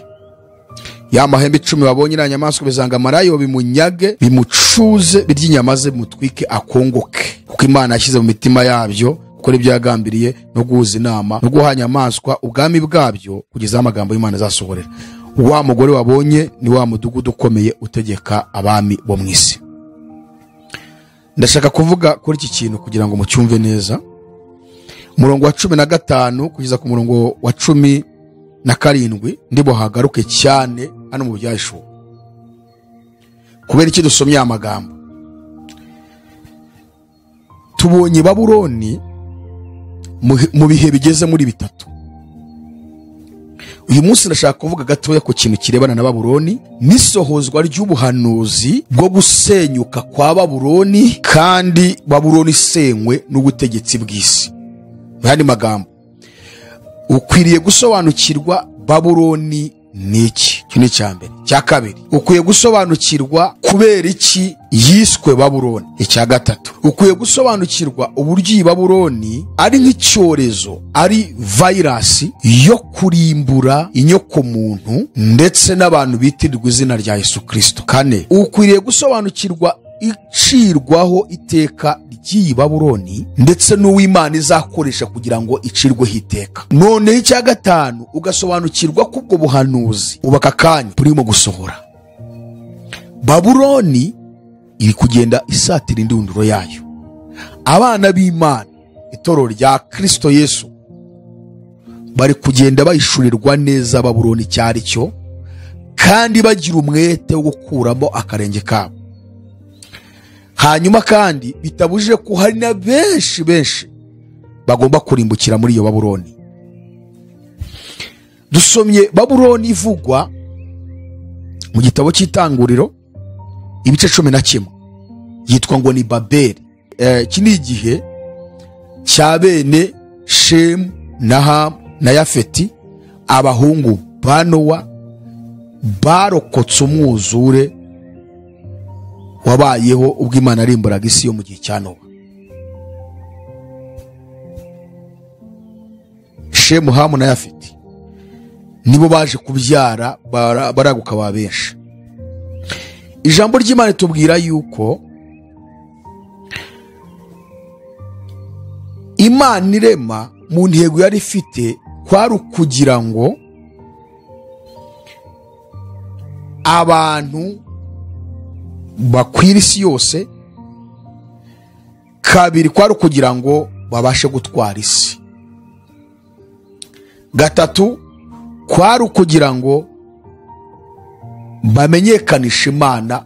[SPEAKER 1] Ya mahembe 10 babonye na nyamaswa bizanga maraya bimunyage, bimucuze, birya inyama ze, mutwike, akongoke, kuko Imana yashyize mu mitima yabyo gukora ibyo yagambiriye, no guhuza inama no guha nyamaswa ubwami bwabyo, kugeza amagambo y'Imana azasohorera. Wa mugore wabonye ni wa mudugudu ukomeye utegeka abami bo mu isi. Ndashaka kuvuga kuri iki kintu kugira ngo mucyumve neza. Umurongo wa 15 kugeza ku murongo wa 17 ndibo hagaruke cyane hano mu Byahishuwe. Kubera iki dusomye amagambo? Tubonye Babuloni mu bihe bigeze muri 3. Uyu munsi ndashaka kuvuga gatoya ku kintu kirebana na Babuloni, n'isohozwa ry'ubuhanuzi bwo gusenyuka kwa Babuloni, kandi Babuloni isenywe n'ubutegetsi bw'isi. Muri magambo, ukwiriye gusobanukirwa Babuloni niki. Cyo ni cyambere. Cya kabiri, ukwiye gusobanukirwa kubera iki yiswe Babuloni. Icya gatatu, ukwiye gusobanukirwa uburyo iyi Babuloni ari nk'icyorezo, ari virus yo kurimbura inyoko muntu ndetse n'abantu bitirirwa izina rya Yesu Kristo. Kane, ukwiriye gusobanukirwa icirwaho iteka ry'iyi Babuloni ndetse n'uw'Imana izakoresha kugira ngo icirweho iteka. None icya gatanu, ugasobanukirwa kubwo buhanuzi ubaka kanya burimo gusohora. Babuloni iri kugenda isatira indunduro yayo. Abana b'Imana, itorero rya Kristo Yesu, bari kugenda bayishurirwa neza Babuloni cyari cyo, kandi bagira umwete wo gukuramo akarenge kabo. Hanyuma kandi bitabujije ko hari na benshi bagomba kurimbukira muri iyo Babuloni. Dusomye Babuloni ivugwa mu gitabo cy'Itanguriro ibice 11, yitwa ngo ni Babeli. Iki ni igihe cya bene Shemu na Hamu na Yafeti, abahungu ba Nowa barokotse umwuzure wabayeho ubwo Imana arimburaga isi yo mu gihe cya Nowa. Shemu, Hamu na Yafeti nibo baje kubyara baraguka ba benshi. Ijambo ry'Imana tubwira yuko Imana irema mu ntego yari ifite kwari kugira ngo abantu bakwira isi yose, kabiri kwari kugira ngo babashe gutwara isi, gatatu kwari kugira ngo bamenyekanishe Imana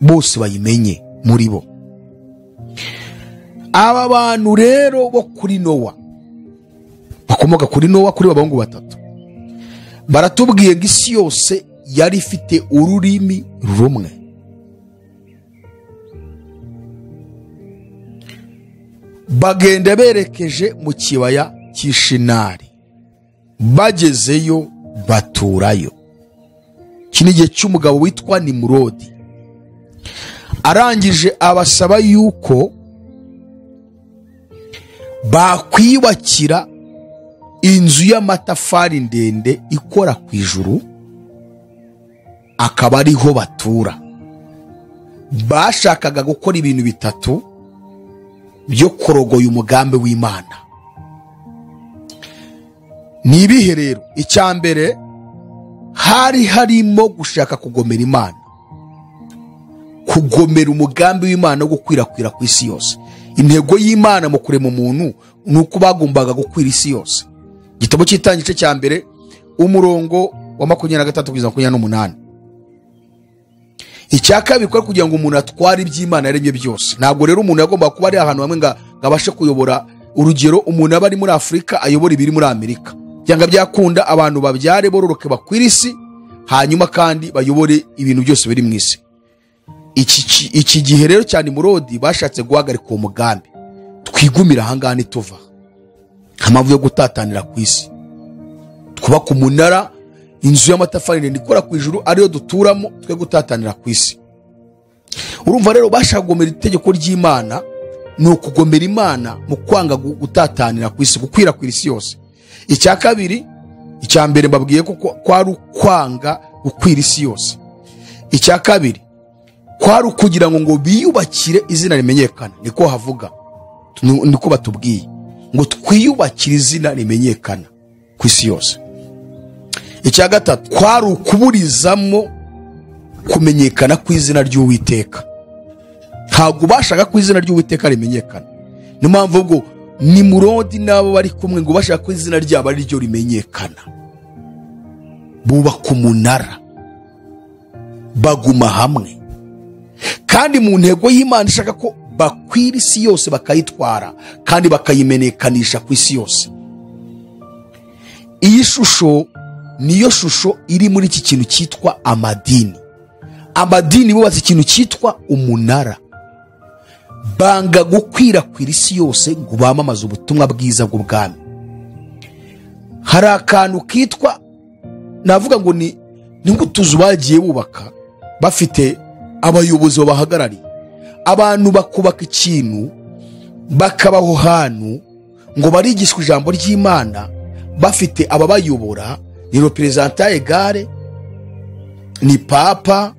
[SPEAKER 1] bose bayimenye muri bo. Aba bantu rero bo kuri Nowa, bakomoka kuri Nowa, kuri abahungu batatu, baratubwiye ngo isi yose yari ifite ururimi rumwe. Bagenda berekeje mu kibaya cy'Ishinari, bagezeyo baturayo. Iki ni igihe cy'umugabo witwa Nimurodi. Arangije abasaba yuko bakwiyubakira inzu y'amatafari ndende ikora ku ijuru, akaba ariho batura. Bashakaga gukora ibintu bitatu byo kurogoya umugambi w'Imana. Ni ibihe rero? Icya mbere, hari harimo gushaka kugomera Imana, kugomera umugambi w'Imana wo gukwirakwira ku isi yose. Intego y'Imana mu kurema umuntu ni uko bagombaga gukwira isi yose. Igitabo cy'Itangiriro igice cya mbere umurongo wa 23 kugeza 28. Icya kabiri ko kugira ngo umuntu atware iby'Imana yaremye byose. Ntabwo rero umuntu yagomba kuba ari ahantu hamwe ngabashe kuyobora. Urugero, umuntu aba ari muri Afurika ayobora ibiri muri Amerika. Byanga byakunda abantu babyare bororoke bakwira isi, hanyuma kandi bayobore ibintu byose biri mu isi. Iki gihe rero cyane Nimurodi bashatse guhagarika uwo mugambi. Twigumira ahangaha nituva, amavu yo gutatanira ku isi, twubaka umunara, inzu y'amatafari ndende ikora ku ijuru, ariyo duturamo, twe gutatanira ku isi. Urumva rero bashaka kugomera itegeko ry'Imana, ni ukugomera Imana mu kwanga gutatanira ku isi, gukwirakwira isi yose. Icya kabiri, icya mbere mbabwiye ko kwari kwanga gukwira isi yose. Icya kabiri kwari kugira ngo biyubakire izina rimenyekana. Niko havuga, niko batubwiye ngo twiyubakire izina rimenyekana ku isi yose. Icya gatatu kwari kuburizamo kumenyekana ku izina ry'Uwiteka. Ntabwo bashaka ku izina ry'Uwiteka rimenyekana. Niyo mpamvu ngo Nimurodi nabo bari kumwe ngo bashaka ku izina ryabo ari ryo rimenyekana. Bubaka umunara, baguma hamwe, kandi mu ntego y'Imana ishaka ko bakwira isi yose bakayitwara kandi bakayimenekanisha ku isi yose. Iyi shusho niyo shusho iri muri iki kintu cyitwa amadini. Amadini bubatse ikintu cyitwa umunara, banga gukwirakwira isi yose ngo bamamaze ubutumwa bwiza bw'ubwami. Hari akantu kitwa, navuga ngo ni nk'utuzu bagiye bubaka bafite abayobozi babahagarariye. Abantu bakubaka ikintu bakabaho hantu ngo barigishwe ijambo ry'Imana, bafite ababayobora, ni representant egare, ni papa,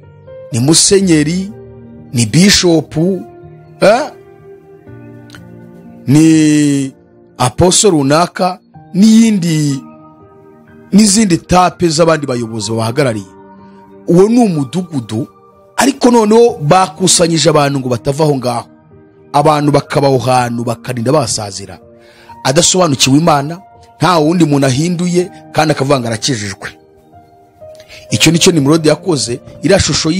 [SPEAKER 1] ni musenyeri, ni bishopu, ni apostle runaka, n'izindi tape z'abandi bayobozi babahagarariye. Uwo ni umudugudu, ariko noneho bakusanyije abantu ngo batava aho ngaho. Abantu bakabaho hantu bakarinda basazira, adasobanukiwe Imana, nta wundi muntu ahinduye kandi akavanga arakijijwe. icyo nicyo Nimurodi yakoze. Iriya shusho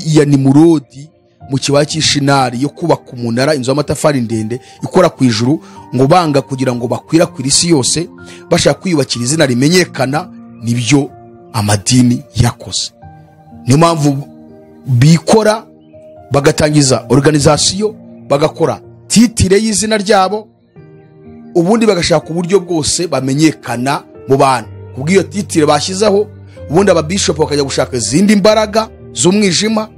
[SPEAKER 1] ya Nimurodi mu kibaya cy'Ishinari yo kubaka umunara, inzu y'amatafari ndende ikora ku ijuru, ngo banga kugira ngo bakwirakwire isi yose, bashaka kwiyubakira izina rimenyekana, nibyo amadini yakoze. Niyo mpamvu bikora bagatangiza organization, bagakora titire y'izina ryabo, ubundi bagashaka uburyo bwose bamenyekana mu bantu kubw'iyo titire bashyizeho. Ubundi ababishop bakajya gushaka izindi mbaraga z'umwijima,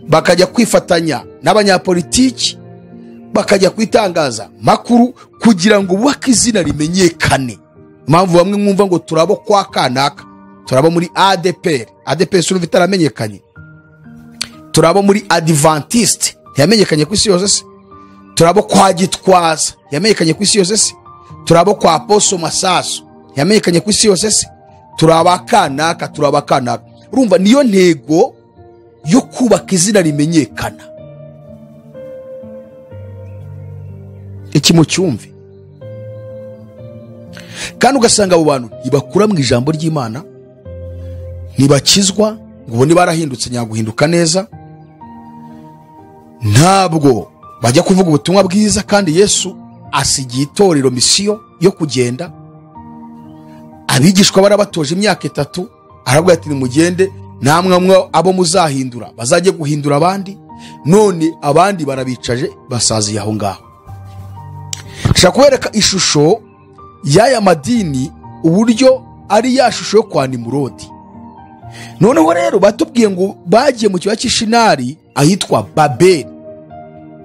[SPEAKER 1] bakajya kwifatanya n'abanyapolitiki, bakajya kwitangaza makuru kugira ngo bubake izina rimenyekane. Impamvu bamwe mwumva ngo turabo kwa kanaka, turabo muri ADPR suru bitaramenyekanye, turabo muri Adventiste yamenyekanye ku isi yose se, turabo kwa Gitwaza yamenyekanye ku isi yose se, turabo kwa Apostle Masaso yamenyekanye ku isi yose se, turabakanaka. Urumva niyo ntego yo kubaka izina rimenyekana. Iki mu cyumve. Kandi ugasanga abo bantu ntibakura mu ijambo ry'Imana, ntibakizwa ngo ubone barahindutse nyaguhinduka neza, ntabwo bajya kuvuga ubutumwa bwiza. Kandi Yesu asigiye itorero misiyo yo kugenda, abigishwa barabatoje imyaka 3, arabwira ati nimugende namwe abo muzahindura bazajye guhindura abandi, none abandi barabicaje basaziye aho ngaho. Nshaka kubereka ishusho y'aya madini uburyo ari ya shusho yo kwa Nimurodi. Noneho rero batubwiye ngo bagiye mu kibaya cy'Ishinari ahitwa Babeli.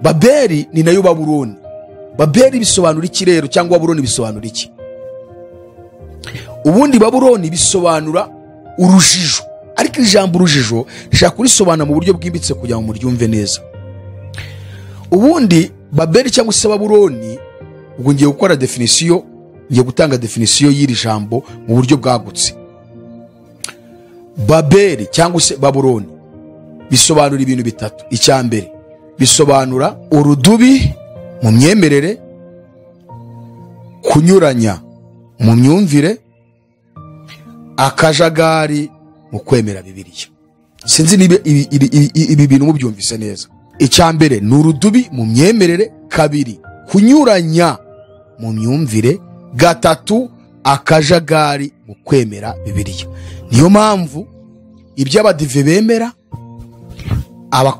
[SPEAKER 1] Babeli ni nayo Babuloni. Babeli bisobanura iki rero, cyangwa Babuloni bisobanura iki? Ubundi Babuloni bisobanura urujijo, ariko ijambo urujijo rishaka kurisobanura mu buryo bwimbitse kugira ngo muryumve neza. Ubundi Babeli cyangwa se Babuloni, ubwo ngiye gukora definition, ngiye gutanga definition y'iri jambo mu buryo bwagutse. Babeli cyangwa se Babuloni bisobanura ibintu bitatu. Icyambere bisobanura urudubi mu myemerere, kunyuranya mu myumvire, akajagari mu kwemera Bibiliya. Sinzi niba ibi bintu mubyumvise neza. Icyambere ni urudubi mu myemerere, kabiri kunyuranya mu myumvire, gatatu akajagari mu kwemera Bibiliya. Niyo mpamvu ibyo abadive bemera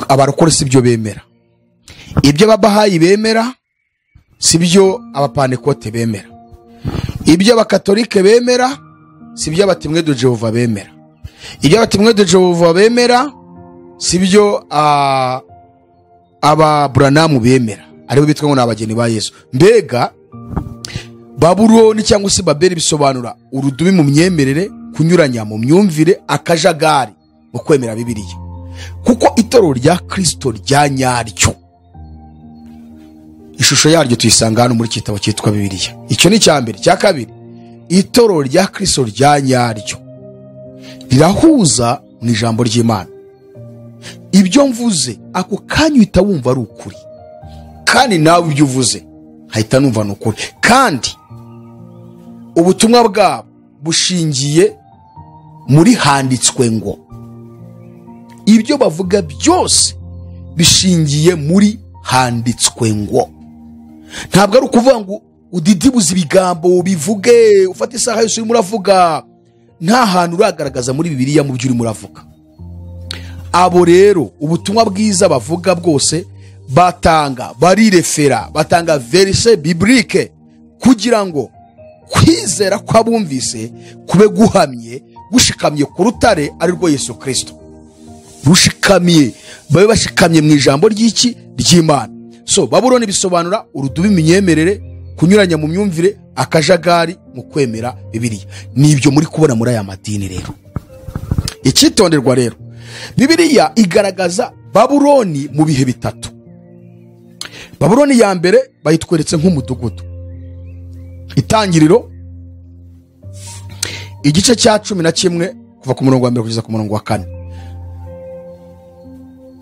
[SPEAKER 1] abarokore sibyo bemera, ibyo ababahayi bemera sibyo abapantekote bemera, ibyo abakatolike bemera sibyo abatimwe de Jehova bemera, ibyo abatimwe de Jehova bemera sibyo aba Branamu bemera, aribo bitwa ngo nabageni ba Yesu. Mbega Babuloni cyangwa se Babeli bisobanura urudubi mu myemerere, kunyuranya mu myumvire, akajagari mu kwemera Bibiliya. Kuko itorero rya Kristo rya nyaryo, ishusho yaryo tuyisanga hano muri kitabo cyitwa Bibiliya. Icyo ni cyambere. Cya kabiri, itorero rya Kristo rya nyaryo rirahuza mu ijambo ry'Imana. Ibyo mvuze ako kanyu uhita wumva ari ukuri, kandi nawe ibyo uvuze hahita numva ni ukuri, kandi ubutumwa bwabo bushingiye muri handitswe ngo. Ibyo bavuga byose bishingiye muri handitswe ngo. Ntabwo ari ukuvuga ngo udidibuze ibigambo bivuge ufate isaha yose urimo uravuga, nta hantu uragaragaza muri Bibiliya mu byo urimo uravuga. Abo rero ubutumwa bwiza bavuga bwose barirefera, batanga verse biblique kugira ngo kwizera kw'abumvise kube guhamye, gushikamye ku rutare ari rwo Yesu Kristo. Rushikamye, babe bashikamye mu ijambo ry'Imana. So Babuloni bisobanura urudubi mu myemerere, kunyuranya mu myumvire, akajagari mu kwemera Bibiliya. Nibyo muri kubona muri aya madini rero. Icyitonderwa rero, Bibiliya igaragaza Babuloni mu bihe bitatu. Babuloni ya mbere bayitweretse nk'umudugudu. Itangiriro igice cya 11 kuva ku murongo wa 1 kugeza ku murongo wa 4.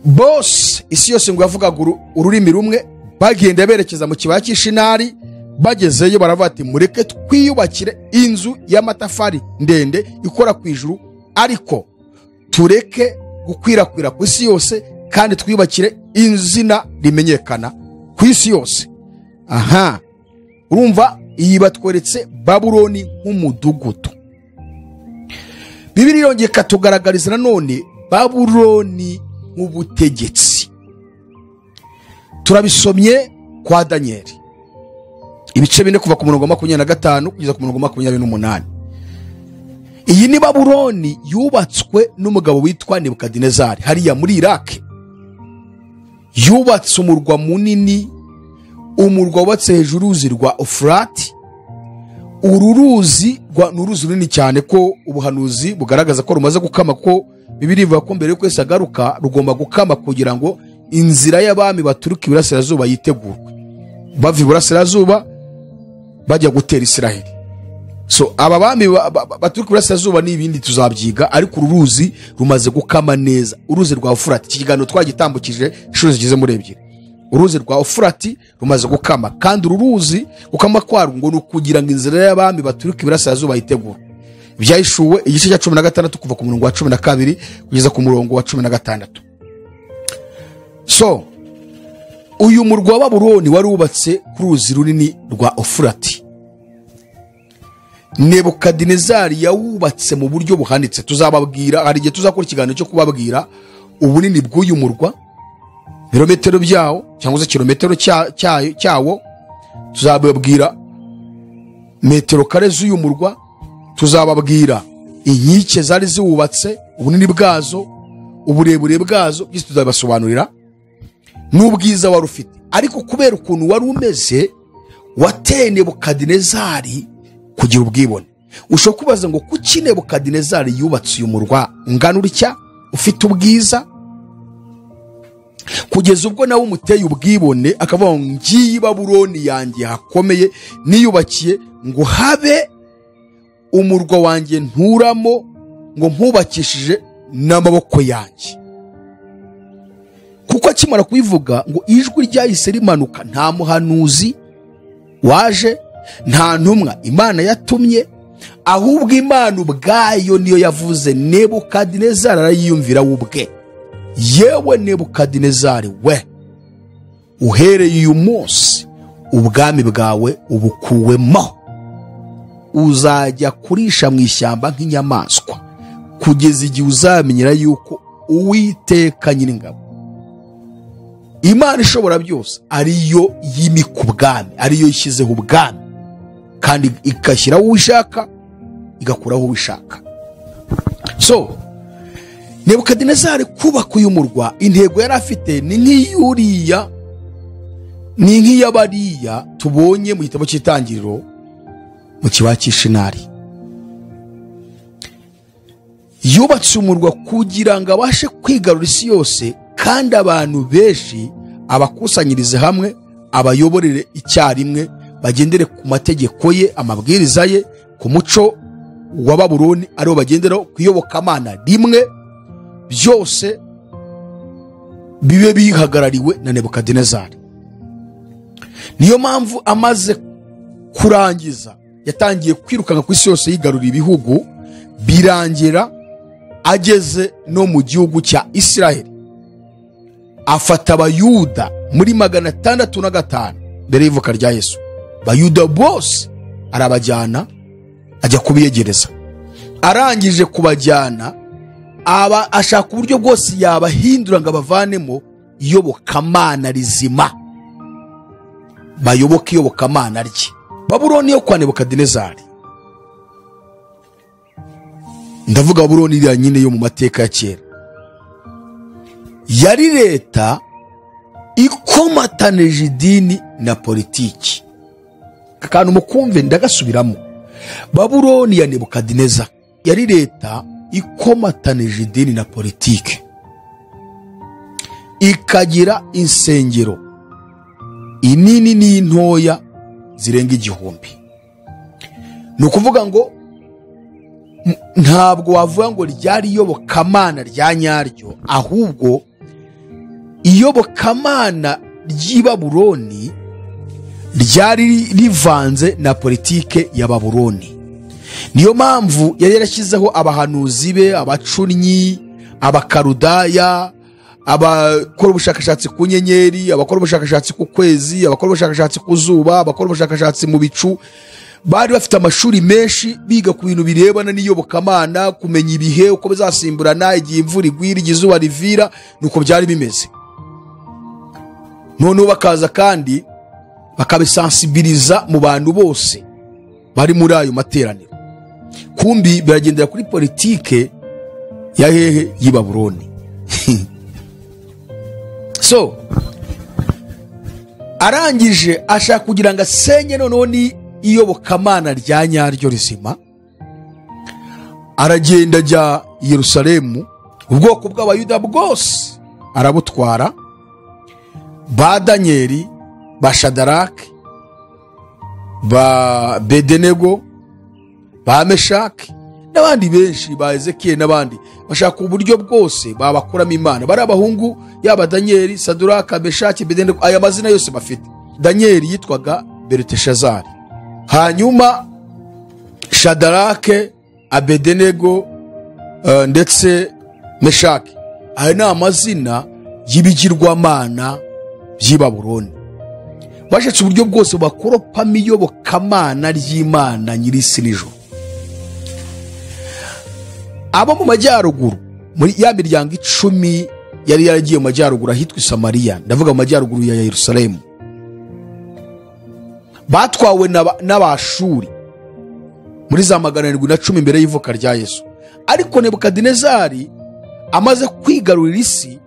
[SPEAKER 1] Bose isi yose ngo yavugaga ururimi rumwe, bagenda berekeza mu kibaya cy'Ishinari. Bagezeyo baravuga ati mureke twiyubakire inzu y'amatafari ndende ikora ku ijuru, ariko tureke gukwirakwira ku isi yose kandi twiyubakire izina rimenyekana ku isi yose. Aha, urumva iyi batweretse Babuloni nk'umudugudu. Bibiliya yongeye katugaragariza nanone Babuloni nk'ubutegetsi. Turabisomye kwa Danieli ibice 4 kuva ku murongo 25 kugeza ku murongo 28. Iyi ni Babuloni yubatswe n'umugabo witwa Nebukadinezari hariya muri Iraq. Yubatse umurwa munini, umurwa wubatse hejuru y'uruzi rwa Ufurati. Uru ruzi n'uruzi runini cyane ko ubuhanuzi bugaragaza ko rumaze gukama, ko Bibiliya ivuga ko mbere yuko Yesu agaruka rugomba gukama kugira ngo inzira y'abami baturuka iburasirazuba yitegurwe, bava iburasirazuba bajya gutera Isiraheli. So aba bami baturuka iburasirazuba n'ibindi tuzabyiga, ariko uru ruzi rumaze gukama neza. Uruzi rwa Ufurati, iki kiganiro twagitambukije inshuro zigeze muri 2. Uruzi rwa Ufurati rumaze gukama, kandi uru ruzi gukama kwarwo ngo nukugira ngo inzira y'abami baturuka iburasirazuba yitegurwe. Byahishuwe igice cya 16 kuva ku murongo wa 12 kugeza ku murongo wa 16. So uyu murwa wa Babuloni wari wubatse ku ruzi runini rwa Ufurati. Nebukadinezari yawubatse mu buryo buhanitse. Tuzababwira, hari igihe tuzakora ikiganiro cyo kubabwira ubunini bw'uyu murwa, birometero byawo cyangwa se kilometero cyawo. Tuzababwira metero kare z'uyu murwa, tuzababwira inkike zari ziwubatse, ubunini bwazo, uburebure bwazo, byose tuzabasobanurira n'ubwiza wari ufite. Ariko kubera ukuntu wari umeze, wateye Nebukadinezari kugira ubwibone. Ushobora kubaza ngo kuki Nebukadinezari yubatse uyu murwa ungana utya, ufite ubwiza, kugeza ubwo nawe umuteye ubwibone akavuga ngo ngiyi Babuloni yanjye hakomeye niyubakiye, ngo habe umurwa wanjye nturamo, ngo mpubakishije n'amaboko yanjye. Kuko akimara kubivuga ngo ijwi ryahise rimanuka, nta muhanuzi waje, nta ntumwa Imana yatumye, ahubwo Imana ubwayo niyo yavuze. Nebukadinezari arayiyumvira ubwe. Yewe Nebukadinezari we, uhereye uyu munsi ubwami bwawe ubukuwemo, uzajya kurisha mu ishyamba nk'inyamaswa, kugeza igihe uzamenyera yuko Uwiteka Nyiringabo, Imana ishobora byose, ariyo yimika ubwami, ariyo ishyizeho ubwami, kandi igashyiraho uwo ishaka, igakuraho uwo ishaka. So Nebukadinezari kubaka uyu murwa, intego yari afite ni nk'iyuriya, ni nk'iyabariya tubonye mu gitabo cy'Itangiriro mu kibaya cy'Ishinari. Yubatse umurwa kugira ngo abashe kwigarura isi yose, kandi abantu benshi abakusanyirize hamwe, abayoborere icyarimwe, bagendere ku mategeko ye, amabwiriza ye, ku muco wa Babuloni, ariwo bagenderaho, kuyobokamana rimwe, byose bibe bihagarariwe na Nebukadinezari. Niyo mpamvu amaze kurangiza yatangiye kwirukanka ku isi yose yigarurira ibihugu, birangira ageze no mu gihugu cya Isiraheli. Afata Abayuda muri 605 mbere y'ivuka rya Yesu. Bayuda bose arabajyana, ajya kubiyegereza. Arangije kubajyana, aba ashaka uburyo bwose yabahindura ngo abavanemo iyobokamana rizima, bayoboka iyobokamana rye. Babuloni yo kwa Nebukadinezari, ndavuga Babuloni iriya nyine yo mu mateka ya kera, yari leta ikomatanije idini na politiki. Akantu mukumve ndagasubiramo. Babuloni ya Nebukadinezari yari leta ikomatanije idini na politiki, ikagira insengero inini n'intoya zirenga 1000. Ni ukuvuga ngo ntabwo wavuga ngo ryari iyobokamana rya nyaryo, ahubwo iyobokamana ry'i Babuloni ryari rivanze na politike ya Babuloni. Niyo mpamvu yari yarashyizeho abahanuzi be, abacunnyi, abakarudaya, abakora ubushakashatsi ku nyenyeri, abakora ubushakashatsi ku kwezi, abakora ubushakashatsi ku zuba, abakora ubushakashatsi mu bicu, bari bafite amashuri menshi biga ku bintu birebana n'iyobokamana, kumenya ibihe uko bizasimburana, igihe imvura igwira, igihe izuba rivira, nuko byari bimeze. Noneho bakaza kandi bakabisensibiliza mu bantu bose bari muri ayo materaniro. Kumbi biragendera kuri politike ya hehe y'i Babuloni. So arangije ashaka kugira ngo asenye noneho ni iyobokamana rya nyaryo rizima. Aragenda ajya i Yerusalemu, ubwoko bw'abayuda bwose arabutwara, ba Danieli, ba Shadaraki, ba Bedenego, ba Meshaki n'abandi benshi, ba Ezekiel n'abandi, bashaka uburyo bwose babakuramo Imana. Bari abahungu, yaba Danieli, Saduraka, Meshaki, Bedenego, aya mazina yose bafite. Danieli yitwaga Belteshazari, hanyuma Shadarake, Abedenego ndetse Meshaki, aya ni amazina y'ibigirwamana by'i Babuloni. Bashatse uburyo bwose bakoropamo iyobokamana ry'Imana nyir'isi n'ijuru. Abo mu majyaruguru, muri ya miryango 10 yari yaragiye mu majyaruguru ahitwa Samariya, ndavuga mu majyaruguru ya Yerusalemu, batwawe n'Abashuri muri za 710 mbere y'ivuka rya Yesu. Ariko Nebukadinezari amaze kwigarurira isi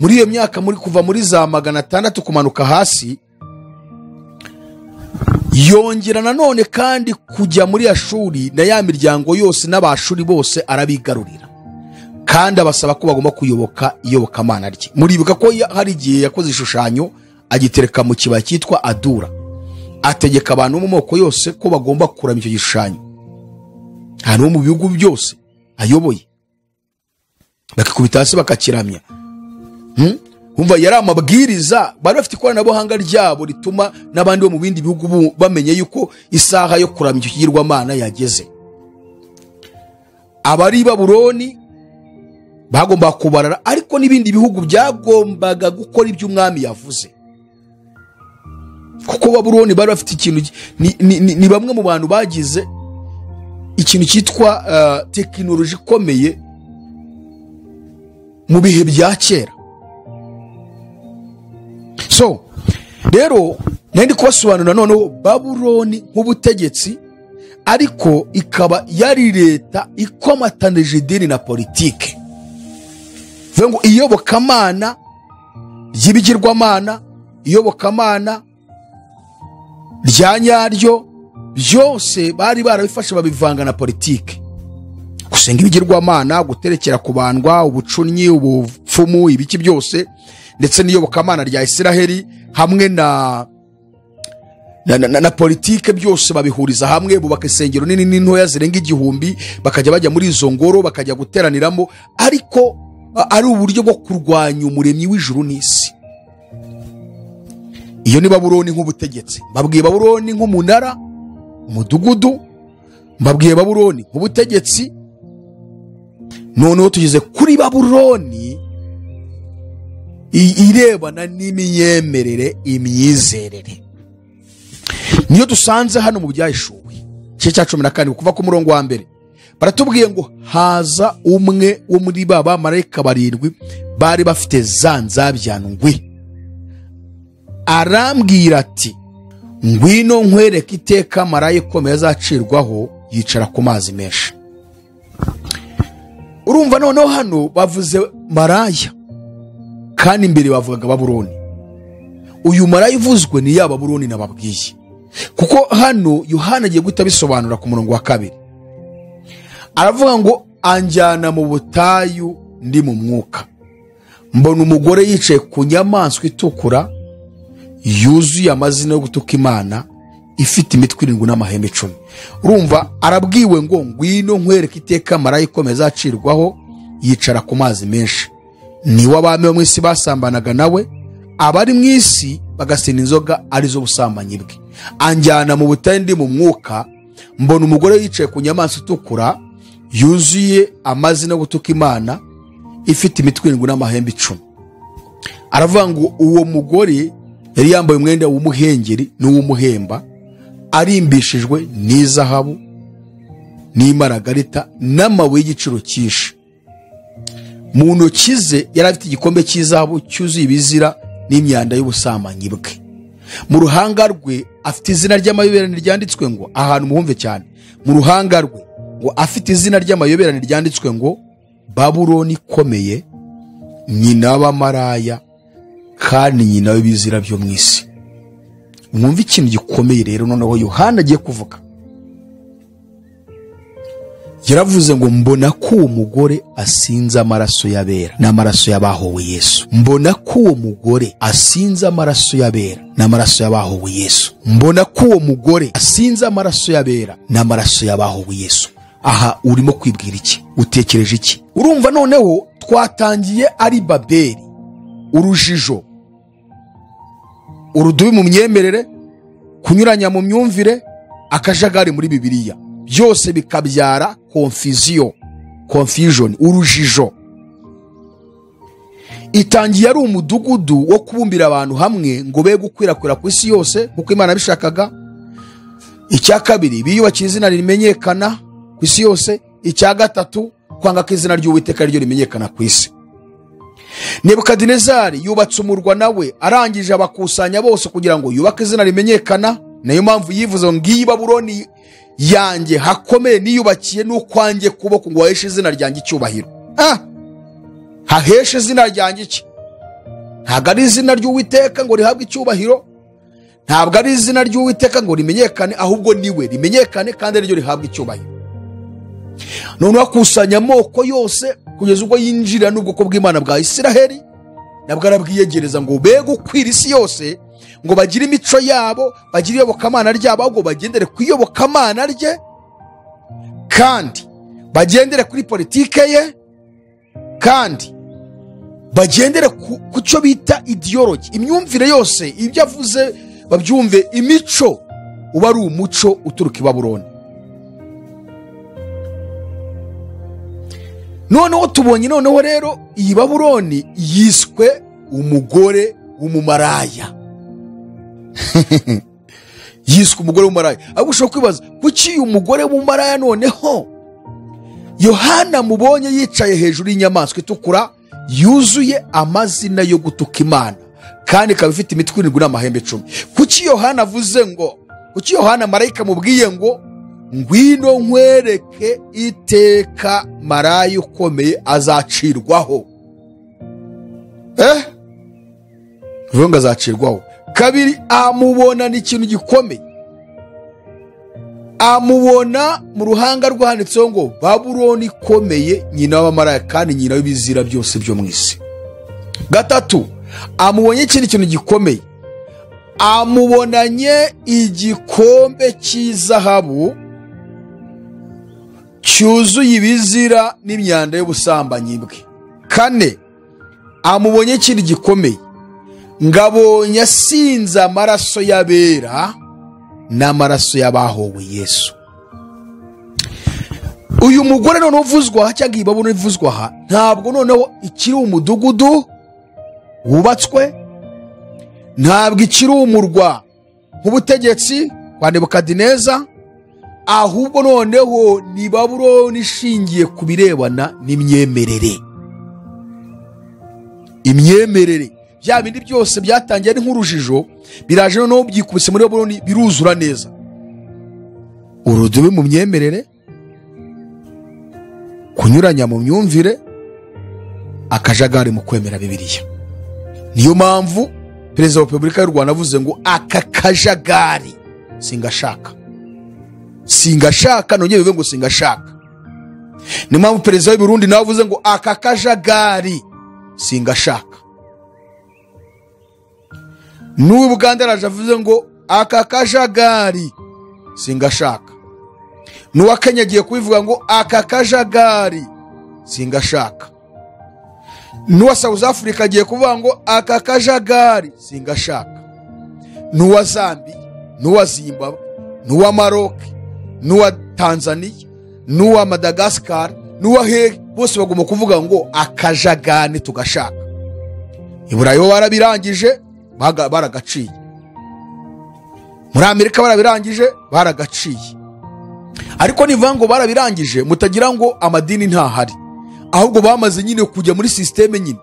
[SPEAKER 1] muri iyo myaka, muri kuva muri za 600 kumanuka hasi, yongera nanone kandi kujya muri Ashuri na ya miryango yose n'Abashuri bose arabigarurira, kandi abasaba ko bagomba kuyoboka iyobokamana rye. Muribuka ko hari igihe yakoze ishushanyo agitereka mu kibaya cyitwa Adura, ategeka abantu mu moko yose ko bagomba kuramya icyo gishushanyo. Hano mu bihugu byose ayoboye bakikubita hasi bakakiramya. Umva yari amabwiriza, bari bafite ikoranabuhanga ryabo rituma n'abandi bo mu bindi bihugu bamenye yuko isaha yo kuramya icyo kigirwamana yageze. Abari Babuloni bagomba kubarara, ariko n'ibindi bihugu byagombaga gukora ibyo umwami yavuze, kuko Babuloni bari bafite ikintu ni bamwe mu bantu bagize ikintu cyitwa tekinoloji ikomeye mu bihe bya kera. So rero nandi kubasobanurira noneho Babuloni nk'ubutegetsi, ariko ikaba yari leta ikomatanije idini na politike. Vuga ngo iyobokamana ry'ibigirwamana, iyobokamana rya nyaryo, byose bari barabifashe babivanga na politike. Gusenga ibigirwamana, guterekera kubandwa, ubucunyi, ubupfumu, ibiki byose, ndetse n'iyobokamana rya Isiraheli hamwe na politike, byose babihuriza hamwe, bubaka isengero nini n'intoya zirenga 1000, bakajya bajya muri izo ngoro bakajya guteraniramo, ariko ari uburyo bwo kurwanya umuremyi w'ijuru n'isi. Iyo ni Babuloni nk'ubutegetsi. Mbabwiye Babuloni nk'umunara, umudugudu, mbabwiye Babuloni nk'ubutegetsi. Noneho tugeze kuri Babuloni irebana n'imyemerere, imyizerere. Niyo dusanze hano mu Byahishuwe cye cya 14 kuva ku murongo wa mbere. Baratubwiye ngo haza umwe wo muri baba marayika 7 bari bafite za nzabyandwi, arambwira ati, ngwino nkwereke iteka marayika ukomeye azacirwaho yicara ku mazi menshi. Urumva noneho hano bavuze maraya, kandi imbere bavugaga Babuloni. Uyu maraya ivuzwe ni ya Babuloni nababwiye, kuko hano Yohana agiye guhita bisobanura ku murongo wa 2. Aravuga ngo anjyana mu butayu ndi mu mwuka, mbona umugore yicaye ku nyamaswa itukura yuzuye amazina yo gutuka Imana, ifite imitwe 7 n'amahembe 10. Urumva arabwiwe ngo ngwino nkwereke iteka marayika ukomeye azacirwaho yicara ku mazi menshi. Ni w'abami bo mu isi basambanaga nawe, abari mu isi bagasena inzoga arizo busambanyi bwe. Anjyana mu butayu ndi mu mwuka, mbona umugore yicaye ku nyamaswa itukura yuzuye amazina yo gutuka Imana, ifite imitwe 7 n'amahembe 10. Aravuga ngo uwo mugore yari yambaye umwenda w'umuhengeri n'uw'umuhemba, arimbishijwe n'izahabu n'imaragarita n'amabuye y'igiciro cyinshi. Mu ntoki ze yari afite igikombe cy'izahabu cyuzuye ibizira n'imyanda y'ubusambanyi bwe. Mu ruhanga rwe afite izina ry'amayoberane ryanditswe ngo, ahantu muhumve cyane, mu ruhanga rwe ngo afite izina ry'amayoberane ryanditswe ngo Babuloni ikomeye, nyina w'abamaraya kandi nyina w'ibizira byo mu isi. Mwumva ikintu gikomeye rero noneho Yohana agiye kuvuga. Yaravuze ngo mbona ko uwo mugore asinze amaraso y'abera n'amaraso y'abahowe Yesu. Mbona ko uwo mugore asinze amaraso y'abera n'amaraso y'abahowe Yesu. Mbona ko uwo mugore asinze amaraso y'abera n'amaraso y'abahowe Yesu. Aha urimo kwibwira iki? Utekereje iki? Urumva noneho twatangiye ari Babeli, urujijo, urudubi mu myemerere, kunyuranya mu myumvire, akajagari muri Bibiliya, byose bikabyara confusion, urujijo. Itangiye ari umudugudu wo kubumbira abantu hamwe ngo be gukwirakwira ku isi yose kuko Imana bishakaga. Icya kabiri, biyubakira izina rimenyekana ku isi yose. Icya gatatu, kwanga ko izina ry'Uwiteka ryo rimenyekana ku isi. Nebukadinezari yubatse umurwa nawe, arangije abakusanya bose kugira ngo yubake izina rimenyekana. Nayo mpamvu yivuze ngo ngiyi Babuloni yanjye hakomeye niyubakiye n'ukwanjye kuboko ngo waheshe izina ryanjye icyubahiro. Haheshe izina ryanjye iki? Ntabwo ari izina ry'Uwiteka ngo rihabwe icyubahiro, ntabwo ari izina ry'Uwiteka ngo rimenyekane, ahubwo niwe rimenyekane kandi ryo rihabwe icyubahiro. None wakusanya amoko yose kugeza ubwo yinjira n'ubwoko bw'Imana bwa Isiraheli, nabwo arabwiyegereza ngo be gukwira isi yose, ngo bagire imico yabo, bagire iyobokamana ryabo, ahubwo bagendere ku iyobokamana rye kandi bagendere kuri politike ye kandi bagendere ku cyo bita ideology, imyumvire yose, ibyo avuze babyumve. Imico uba ari umuco uturuka i Babuloni. Noneho tubonye noneho rero iyi Babuloni yiswe umugore w'umumaraya. Yiswe umugore w'umumaraya. Ahubwo ushobora kwibaza kuki uyu mugore w'umumaraya noneho Yohana mubonye yicaye hejuru y'inyamaswa itukura yuzuye amazina yo gutuka Imana kandi ikaba ifite imitwe 7 n'amahembe 10. Kuki Yohana avuze ngo, kuki Yohana marayika mubwiye ngo ngwino nkwereke iteka maraya ukomeye azacirwaho? Vuga azacirwaho. Kabiri, amubona ni ikintu gikomeye. Amubona mu ruhanga rwanditseho ngo Babuloni ikomeye, nyina w'abamaraya kandi nyina w'ibizira byose byo mu isi. Gatatu, amubonye ikindi kintu gikomeye. Amubonanye igikombe cy'izahabu cyuzuye ibizira n'imyanda y'ubusambanyi bwe. Kane, amubonye ikindi gikomeye. Ngabonye asinze amaraso y'abera n'amaraso y'abahowe Yesu. Uyu mugore noneho uvuzwa cyangwa ibabona ivuzwa aha, ntabwo noneho ikiri umudugudu wubatswe, ntabwo ikiri umurwa nk'ubutegetsi kwa Nebukadineza, ahubwo noneho ni Babuloni ishingiye ku birebana n'imyemerere. Imyemerere bya bindi byose byatangiye ari nk'urujijo, biraje noneho byikubise muri Babuloni biruzura neza. Urudubi mu myemerere, kunyuranya mu myumvire, akajagari mu kwemera Bibiliya. Niyo mpamvu Perezida wa Repubulika y'u Rwanda avuze ngo aka kajagari singashaka, nongeye bivuge ngo singashaka. Niyo mpamvu Perezida w'u Burundi nawe avuze ngo aka kajagari singashaka. N'ubu Uganda araje avuze ngo aka kajagari singashaka. N'uwa Kenya agiye kubivuga ngo aka kajagari singashaka. N'uwa South Africa agiye kuvuga ngo aka kajagari singashaka. N'uwa Zambia, n'uwa Zimbabwe, n'uwa Maroc, n'uwa Tanzania, n'uwa Madagascar, n'uwa bose bagomba kuvuga ngo akajagani tugashaka. I Burayi bo barabirangije baragaciye, muri Amerika barabirangije baragaciye. Ariko nivuga ngo barabirangije mutagira ngo amadini ntahari, ahubwo bamaze nyine kujya muri systeme nyine.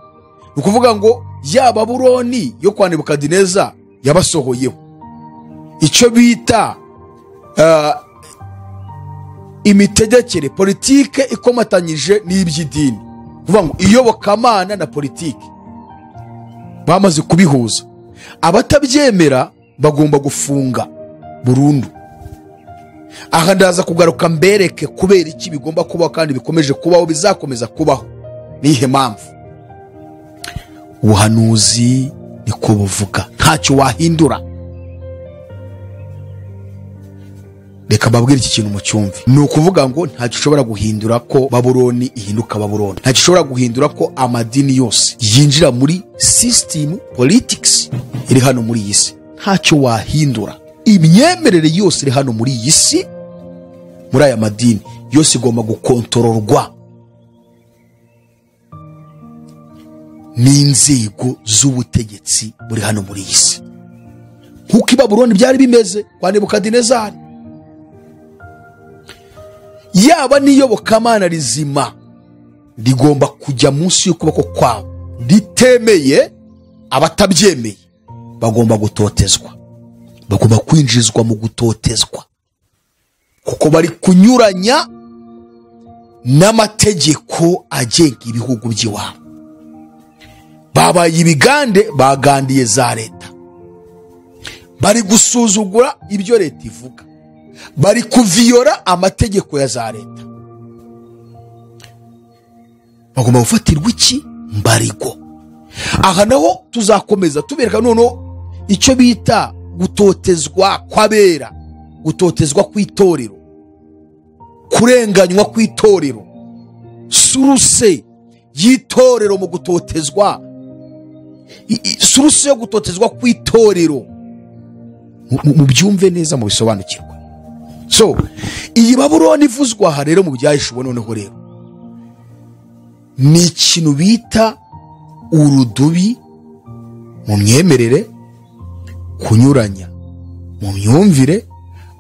[SPEAKER 1] Ukuvuga ngo ya Babuloni yo kwa Nebukadineza yabasohoyeho icyo bita imitegekere politike ikomatanyije n'iby'idini. Kuvuga ngo iyobokamana na politike bamaze kubihuza. Abatabyemera bagomba gufunga burundu. Aha ndaza kugaruka mbereke kubera iki bigomba kubaho kandi bikomeje kubaho, bizakomeza kubaho nihe mpamvu. Ubuhanuzi niko buvuga, ntacyo wahindura. Reka mbabwire iki kintu mu cyumve. Ni ukuvuga ngo ntacyo ushobora guhindura ko Babuloni ihinduka Babuloni, ntacyo ushobora guhindura ko amadini yose yinjira muri system politics iri hano muri iyi si. Ntacyo wahindura. Imyemerere yose iri hano muri iyi si, muri aya madini yose igomba gukontororwa n'inzego z'ubutegetsi buri hano muri iyi si, nk'uko i Babuloni byari bimeze kwa Nebukadinezari. Yaba n'iyobokamana rizima rigomba kujya munsi y'ukuboko kwabo, ritemeye abatabyemeye bagomba gutotezwa, bagomba kwinjizwa mu gutotezwa, kuko bari kunyuranya n'amategeko agenga ibihugu by'iwabo. Babaye ibigande, bagandiye za leta, bari gusuzugura ibyo leta ivuga, bari kuviyora amategeko ya za leta. Bagomba gufatirwa iki? Mbarigo. Aha naho tuzakomeza tubereka noneho icyo bita gutotezwa kw'abera, gutotezwa kw'itorero, kurenganywa kw'itorero, suruse y'itorero mu gutotezwa, suruse yo gutotezwa kw'itorero. Mu byumve neza, mu bisobanukirwa. So iyi Babuloni ivuzwa aha rero mu byahishuwe noneho rero ni ikintu bita urudubi mu myemerere, kunyuranya mu myumvire,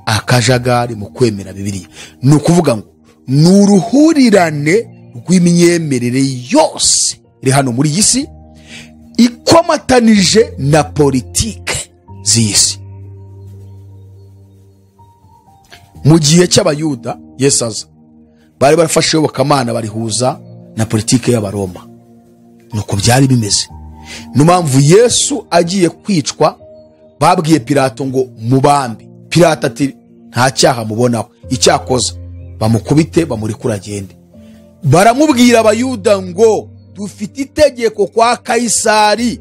[SPEAKER 1] akajagari mu kwemera Bibiliya. Ni ukuvuga ngo ni uruhurirane rw'imyemerere yose iri hano muri iyi si ikomatanije na politike z'isi. Mu gihe cy'Abayuda Yesu aza, bari barafashe iyobokamana barihuza na politike y'Abaroma. Nuko byari bimeze. Niyo mpamvu Yesu agiye kwicwa babwiye Pilato ngo mubambe. Pilato ati nta cyaha mubonaho, icyakoza bamukubite bamurekura agende. Baramubwira Abayuda ngo dufite itegeko kwa Kaisari.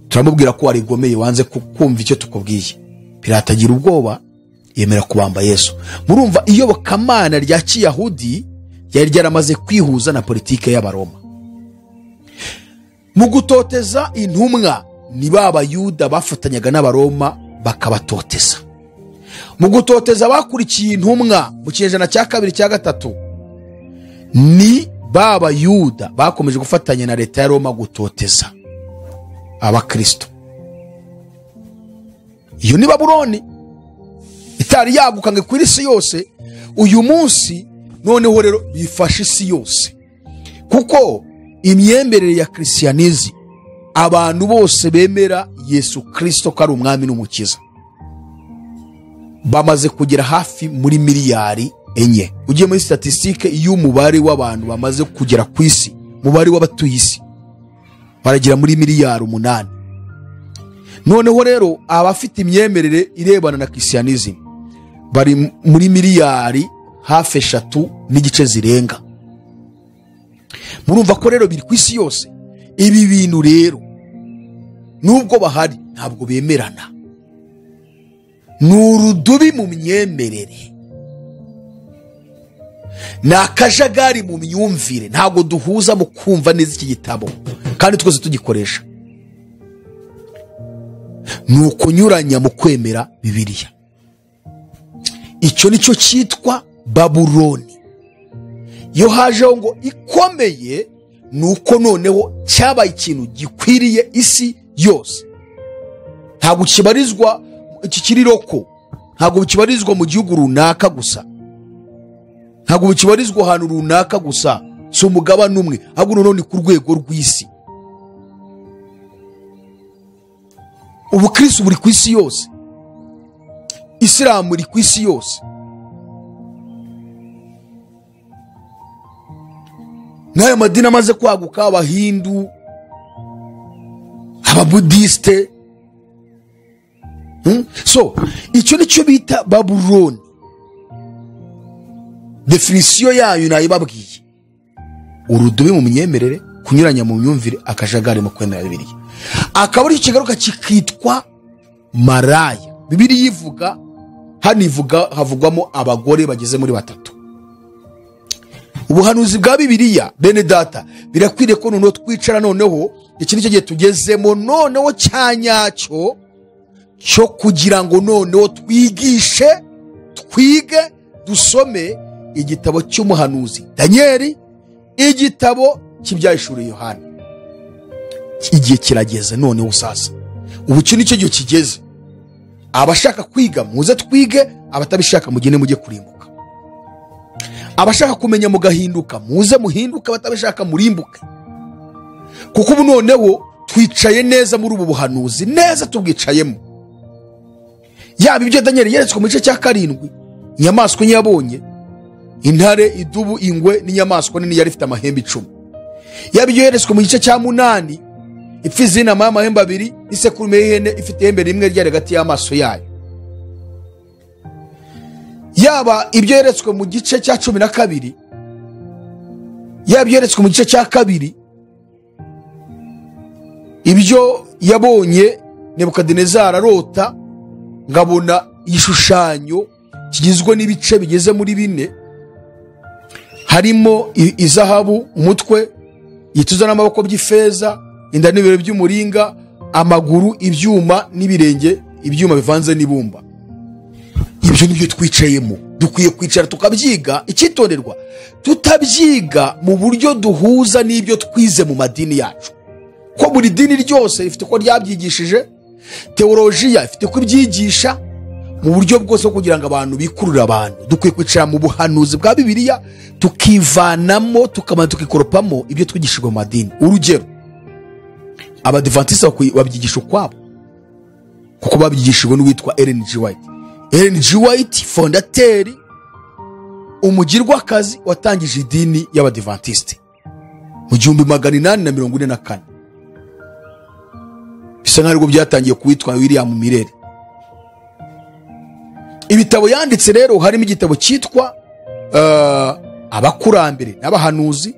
[SPEAKER 1] Turamubwira ko warigomeye wanze kumva icyo tukubwiye. Pilato agira ubwoba, yemera kubamba Yesu. Murumva iyobokamana rya Kiyahudi yari ryaramaze kwihuza na politike y'Abaroma. Mu gutoteza intumwa ni b'Abayuda bafatanyaga n'Abaroma bakabatoteza. Mu gutoteza bakurikiye intumwa mu kinyejana cya kabiri cya gatatu ni b'Abayuda bakomeje gufatanya na leta ya Roma gutoteza Abakristo. Iyo ni Babuloni itari yagukange kuri isi yose. Uyu munsi noneho rero bifashe isi yose, kuko imyemerere ya Christianism, abantu bose bemera Yesu Kristo ko ari umwami n'umukiza, bamaze kugera hafi muri miliyari 4. Ugiye muri statistique y'umubare w'abantu bamaze kugera ku isi, mubare w'abatuye isi baragera muri miliyari 8. Noneho rero abafite imyemerere irebana na Christianism bari muri miliyari hafi 3 n'igice zirenga. Murumva ko rero biri ku isi yose. Ibi bintu rero nubwo bahari ntabwo bemerana, ni urudubi mu myemerere, ni akajagari mu myumvire. Ntabwo duhuza mu kumva neza iki gitabo kandi twese tugikoresha. Ni ukunyuranya mu kwemera Bibiliya. Icyo nicyo cyitwa Babuloni. iyo hajeho ngo ikomeye nuko noneho cyabaye ikintu gikwiriye isi yose. Ntabwo kibarizwa iki kiriroko, ntabwo kibarizwa mu gihugu runaka gusa, ntabwo kibarizwa ahantu runaka gusa, si umugabane umwe, ahubwo noneho ni ku rwego rw'isi. Ubukristo buri ku isi yose, Isilamu iri ku isi yose, n'aya madini amaze kwaguka, Abahindu, Ababudiste. So icyo nicyo bita Babuloni. Definisiyo yayo nayibabwiye: urudubi mu myemerere, kunyuranya mu myumvire, akajagari mu kwemera Bibiliya. Akaba ari kigaruka kikitwa maraya. Bibiliya ivuga, havugwamo abagore bageze muri 3. Ubuhanuzi bwa Bibiliya, bene data, birakwiriye ko noneho twicara, noneho iki nicyo gihe tugezemo noneho cyanyacyo cyo kugira ngo noneho twigishe, twige, dusome igitabo cy'umuhanuzi Danieli, igitabo cy'ibyahishuriwe Yohana. Igihe kirageze noneho sasa. Ubu cyo nicyo gihe kigeze. Abashaka kwiga muze twige, abatabishaka mugene mujye kurimbuka. Abashaka kumenya mugahinduka muze muhinduka, abatabishaka murimbuke. Kuko ubu noneho twicaye neza muri ubu buhanuzi, neza tubwicayemo. Yaba ibyo Danieli yeretswe mu gice cya 7, inyamaswa nyabonye, intare, idubu, ingwe n'inyamaswa nini yari ifite amahembe 10. Yaba ibyo yeretswe mu gice cya 8, ipfizi y'intama y'amahembe 2 n'isekurume y'ihene ifite ihembe rimwe ryari hagati y'amaso yayo. Yaba ibyo yeretswe mu gice cya 12, yaba yeretswe mu gice cya 2, ibyo yabonye Nebukadinezari arota, ngabona igishushanyo kigizwe n'ibice bigeze muri 4, harimo izahabu, umutwe, igituza n'amaboko by'ifeza, inda n'ibere by'umuringa, amaguru, ibyuma n'ibirenge, ibyuma bivanze n'ibumba. Ibyo nibyo twicayemo. Dukwiye kwicara tukabyiga. Icyitonderwa, tutabyiga mu buryo duhuza n'ibyo twize mu madini yacu. Ko buri dini ryose rifite ko ryabyigishije, teolojiya ifite ko ibyigisha, mu buryo bwose kugira ngo abantu bikurura abantu. Dukwiye kwicara mu buhanuzi bwa Bibiliya, tukivanamo, tukamana tukikoropamo ibyo twigishijwe mu madini. Urugero, Abadiventiste babyigisha ukwabo, kuko babyigishijwe n'uwitwa Ellen G. White. Ellen G. White, fondateri, umugirwakazi watangije idini y'Abadiventiste mu 1844. Bisa nk'ariko byatangiye kuwitwa William Mirere. Ibitabo yanditse rero, harimo igitabo cyitwa Abakurambere n'Abahanuzi,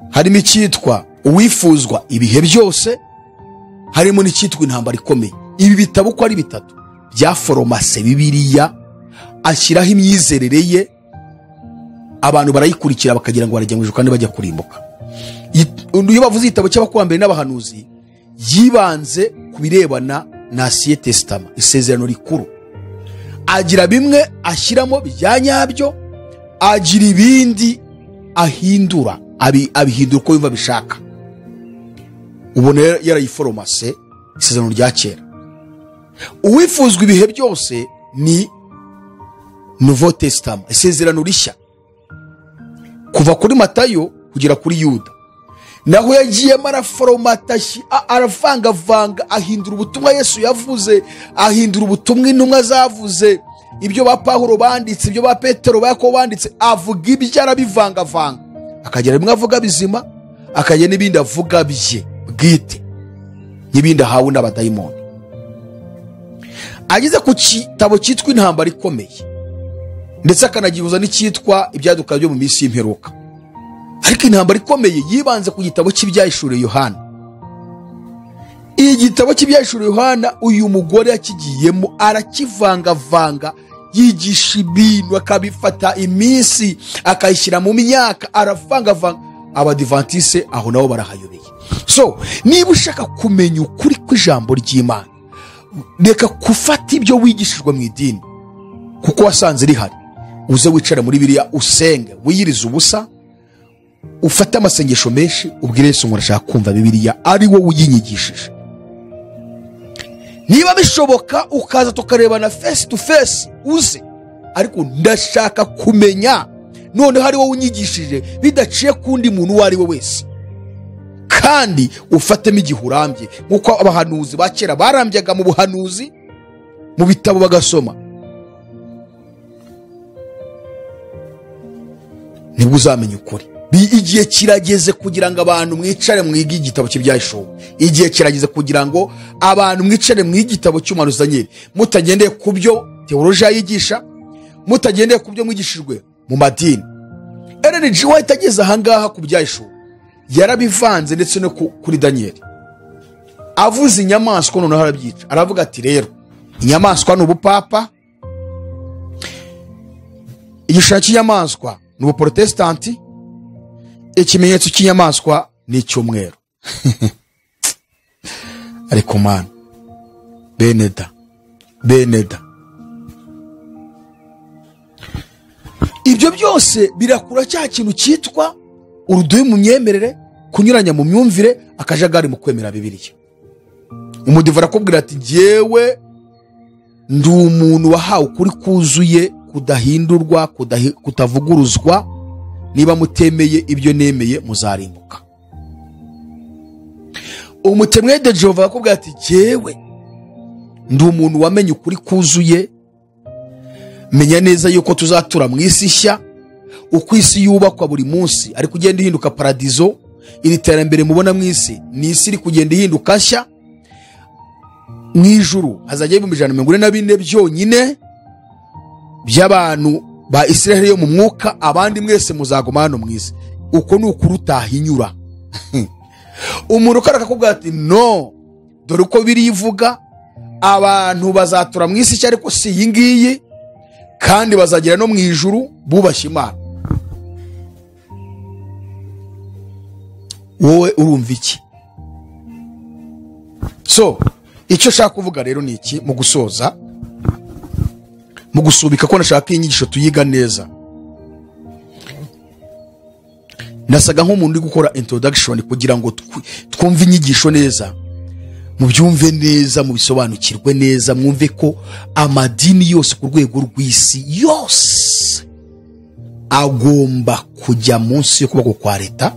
[SPEAKER 1] harimo icyitwa Uwifuzwa ibihe byose, harimo n'icyitwa Intambara ikomeye. Ibi bitabo uko ari 3 byaforomase Bibiliya, ashyiraho imyizerere ye, abantu barayikurikira bakagira ngo barajya mu ijuru kandi bajya kurimbuka. Iyo bavuze igitabo cy'Abakurambere n'Abahanuzi, yibanze ku birebana na Ancien Testament, isezerano rikuru. Agira bimwe ashyiramo byanyabyo, agira ibindi ahindura, abihindura uko yumva bishaka. Ubona yarayiforomase isezerano rya kera. Uwifuzwa ibihe byose ni Nouveau Testament, isezerano rishya, kuva kuri Matayo kugera kuri Yuda. Naho yagiye maraforomatashi, aravangavanga, ahindura ubutumwa Yesu yavuze, ahindura ubutumwa intumwa zavuze, ibyo ba Pawulo banditse, ibyo ba Petero, ba Yakobo banditse, avuga ibyo arabivangavanga. Akagira bimwe avuga bizima, akagira n'ibindi avuga bye bwite, n'ibindi ahawe n'abadayimoni. Ageze ku kitabo cyitwa Intambara ikomeye, ndetse akanagihuza n'icyitwa Ibyaduka byo mu minsi y'imperuka. Ariko Intambara ikomeye yibanze ku gitabo cy'ibyahishuriwe Yohana. Igitabo cy'ibyahishuriwe Yohana, uyu mugore yakigiyemo arakivangavanga, yigisha ibintu, akabifata iminsi akayishyira mu myaka, aravangavanga. Abadiventiste aho nabo barahayobeye. So niba ushaka kumenya ukuri kw'ijambo ry'Imana, reka kufata ibyo wigishijwe mu idini kuko wasanze rihari, uze wicare muri Bibiliya usenge wiyirize ubusa ufate amasengesho menshi ubwire Yesu ngo ndashaka kumva Bibiliya ari wowe uyinyigishije. Niba bishoboka ukaza tukarebana face to face uze, ariko ndashaka kumenya none hari wowe unyigishije bidaciye kundi muntu uwo ari we wese, kandi ufatemo igihe urambye nkuko abahanuzi ba kera barambyaga mu buhanuzi mu bitabo bagasoma. Nibwo uzamenya ukuri. Igihe kirageze kugira ngo abantu mwicare mwige igitabo cy'Ibyahishuwe. Igihe kirageze kugira ngo abantu mwicare mwige igitabo cy'umuhanuzi Daniel, mutagendeye kubyo teoloji yigisha, mutagendeye kubyo mwigishijwe mu madini. Ellen G. White ageze ahangaha ku Byahishuwe yarabivanze ndetse no kuri Daniel. Avuze inyamaswa none harabyica. Aravuga ati rero inyamaswa ni ubupapa, igishushanyo cy'inyamaswa ni ubuprotestanti, ikimenyetso cy'inyamaswa ni icyumweru. Ariko man, beneda ibyo byose birakura cya kintu cyitwa urudubi mu myemerere, kunyuranya mu myumvire, akajagari mu kwemera Bibiliya. Umudiva arakubwira ati jyewe ndi umuntu wahawe ukuri kuzuye, kudahindurwa, kutavuguruzwa. Niba mutemeye ibyo nemeye muzarimbuka. Umutemwe de Jehova akubwira ati jyewe ndi umuntu wamenye ukuri kuzuye, menya neza yuko tuzatura mu isi nshya, uko isi yubakwa buri munsi ariko ugenda ihinduka paradizo. Iri terambere mubona mu isi ni isi iri kugenda ihinduka nshya. Mu ijuru hazajya 144 byonyine by'abantu ba Israeli yo mu mwuka, abandi mwese muzaguma hano mu isi. Uko ni ukuri utahinyura. Umuntu ukaraka kubwira ati no, dore uko birivuga abantu bazatura mu isi ariko si iyi ngiyi, kandi bazagera no mu ijuru bubashye Imana. Wowe urumva iki? So icyo shaka kuvuga rero ni iki mu gusoza, mu gusubika ko nashaka inyigisho tuyiga neza. Nasaga nk'umuntu uri gukora introduction kugira ngo twumve inyigisho neza, mubyumve neza, mubisobanukirwe neza, mwumve ko amadini yose ku rwego rw'isi yose agomba kujya munsi yo kuboko kwa leta.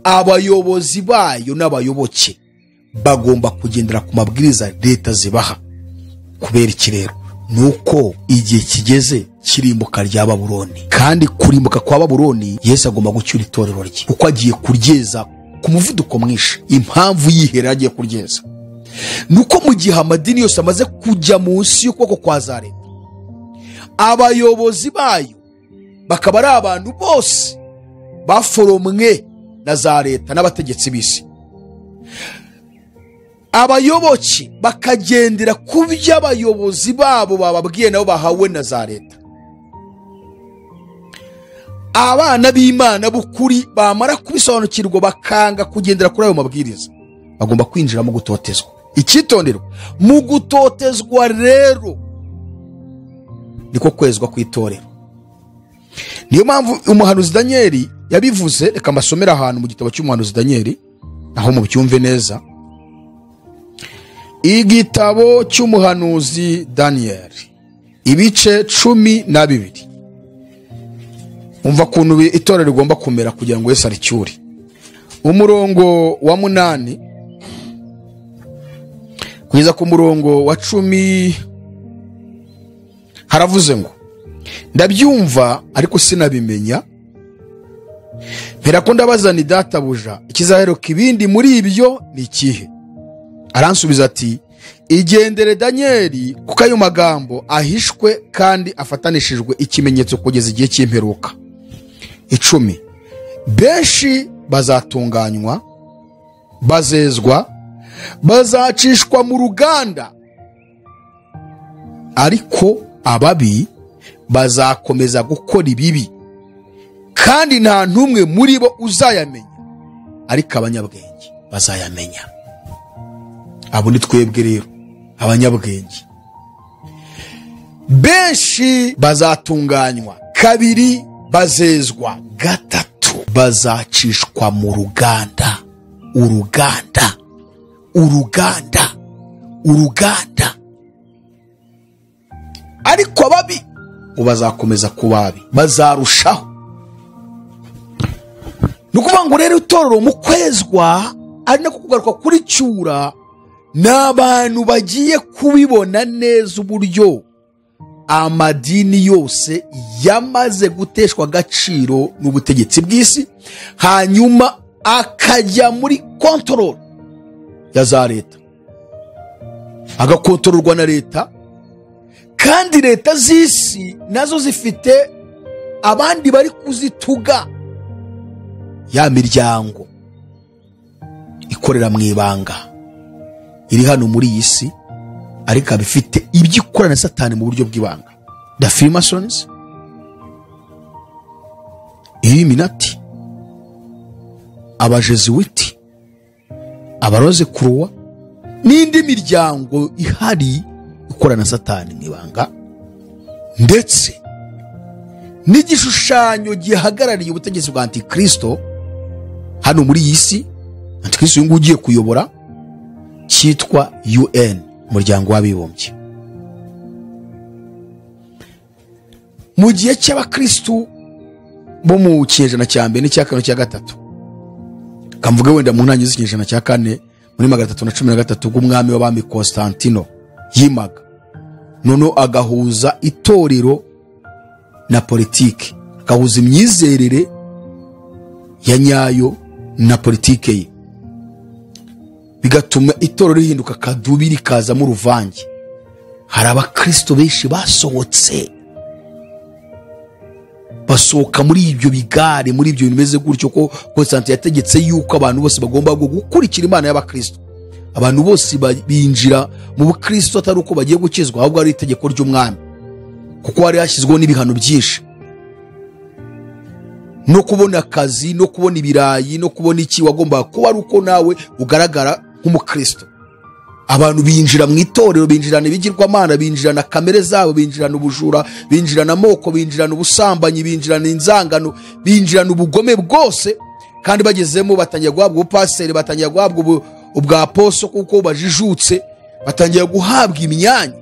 [SPEAKER 1] Abayobozi bayo n'abayoboke bagomba kugendera ku mabwiriza leta zibaha. Kubera iki rero? Nuko igihe kigeze kirimbuka rya Babuloni, kandi kurimbuka kwa Babuloni Yesu agomba gucyura itorero rye, uko agiye kuryeza ku muvuduko mwinshi. Impamvu yihera agiye kuryeza nuko mu gihe amadini yose amaze kujya munsi y'ukuboko kwa za leta, abayobozi bayo bakaba ari abantu bose baforomwe na za leta n'abategetsi b'isi. Abayoboke bakagendera ku byo abayobozi babo bababwiye nabo bahawe na za leta. Abana b'Imana b'ukuri bamara kubisobanukirwa bakanga kugendera kuri ayo mabwiriza, bagomba kwinjira mu gutotezwa. Icyitondero, mu gutotezwa rero niko kwezwa kw'itorero. Niyo mpamvu umuhanuzi Daniel yabivuze. Reka mbasomera ahantu mu gitabo cy'umuhanuzi Daniel aho mu byumve neza. Igitabo cy'umuhanuzi Daniel ibice 12. Umva kuntu itorero rigomba kumera kugira ngo Yesu aricyure. Umurongo wa 8 kugeza ku murongo wa 10 haravuze ngo ndabyumva ariko sinabimenya, mpera ko ndabaza ni databuja ikizaheruka ibindi muri ibyo ni ikihe? Aransubiza ati igendere Daniel, kuko ayo magambo ahishwe kandi afatanishijwe ikimenyetso kugeza igihe cy'imperuka. 10 benshi bazatunganywa, bazezwa, bazacishwa mu ruganda, ariko ababi bazakomeza gukora ibibi, kandi nta ntumwe muri bo uzayamenya, ariko abanyabwenge bazayamenya. Abo ni twebwe rero abanyabwenge. Benshi bazatunganywa kabiri bazezwa, gatatu bazacishwa mu ruganda. Uruganda. Ariko ababi bazakomeza kuba babi, bazarushaho. Nukuvuga ngo rero itorero mu kwezwa ari nako kugaruka kuri cyura, n'abantu bagiye kubibona neza uburyo amadini yose yamaze guteshwa agaciro n'ubutegetsi bw'isi, hanyuma akajya muri control ya za leta, agakontororwa na leta. Kandi leta z'isi nazo zifite abandi bari kuzituga, ya miryango ikorera mu ibanga iri hano muri iyi si, ariko abifite ibyo ikorana na Satani mu buryo bw'ibanga. The Freemasons, Illuminati, abajesuiti, abaroze kuruwa, n'indi miryango ihari ikorana na Satani mu ibanga, ndetse n'igishushanyo gihagarariye ubutegetsi bwa Antikristo hano muri iyi si. Antikristo uyu nguyu ugiye kuyobora cyitwa UN, umuryango w'abibumbye. Mu gihe cy'abakristu bo mu kinyejana cya mbere n'icya kane n'icya gatatu, kamvuge wenda mu ntangiriro z'ikinyejana cya kane muri 313 bw'umwami w'abami Constantino yimaga, noneho agahuza itorero na politiki, agahuza imyizerere ya nyayo na politiki ye, bigatuma itorero rihinduka kadubi, rikazamo uruvange. Hari abakristo benshi basohoka muri ibyo bigare, muri ibyo bimeze gutyo, ko Constantine yategetse yuko abantu bose bagomba gukurikira Imana y'abakristo. Abantu bose binjira mu bukristo atari uko bagiye gukizwa, ahubwo ari itegeko ry'umwami, kuko hari hashyizweho n'ibihano byinshi, no kubona akazi, no kubona ibirayi, no kubona iki, wagomba kuba ari uko nawe ugaragara nk'umukristo. Abantu binjira mu itorero, binjirana ibigirwamana, binjirana kamere zabo, binjirana ubujura, binjirana amoko, binjirana ubusambanyi, binjirana inzangano, binjirana ubugome bwose. Kandi bagezemo batangiye guhabwa ubupasiteri, batangiye guhabwa ubwa aposo, kuko bajijutse, batangiye guhabwa imyanya.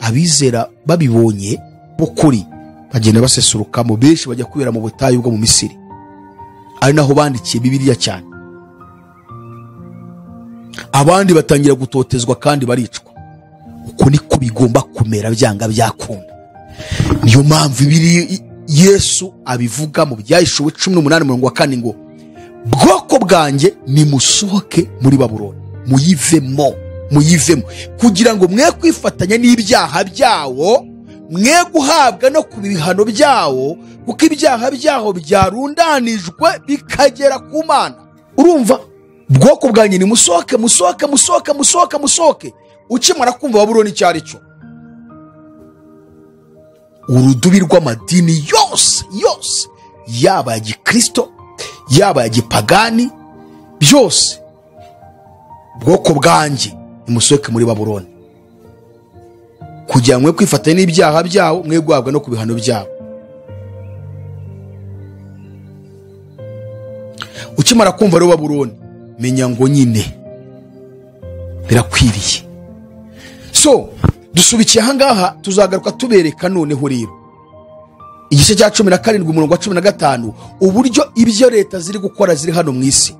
[SPEAKER 1] Abizera babibonye bukuri bagenda basesurukamo, benshi bajya kubera mu butayu bwo mu Misiri, ari naho bandikiye Bibiliya cyane. Abandi batangira gutotezwa kandi baricwa. Uko niko bigomba kumera, byanga byakunda. Niyo mpamvu ibiri Yesu abivuga mu Byahishuwe 18:4 ngo bwoko bwanjye nimusohoke muri Babuloni, muyivemo, kugira ngo mwe kwifatanya n'ibyaha byawo, mwe guhabwa no ku bihano byawo, kuko ibyaha byaho byarundanijwe bikagera ku Mana. Urumva, bwoko bwanjye nimusohoke, musohoke. Ukimara kumva Babuloni cyari cyo, urudubi rw'amadini yose, yaba ya Gikristo, yaba ya gipagani, byose, bwoko bwanjye nimusohoke muri Babuloni, kugira mwe kwifatanya n'ibyaha byawo, mwe guhabwa no ku bihano byawo. Ukimara kumva rero Babuloni, menya ngo nyine birakwiriye. So dusubikiye aha ngaha, tuzagaruka tubereka noneho rero igice cya 17 umurongo wa 15 uburyo ibyo leta ziri gukora ziri hano mu isi,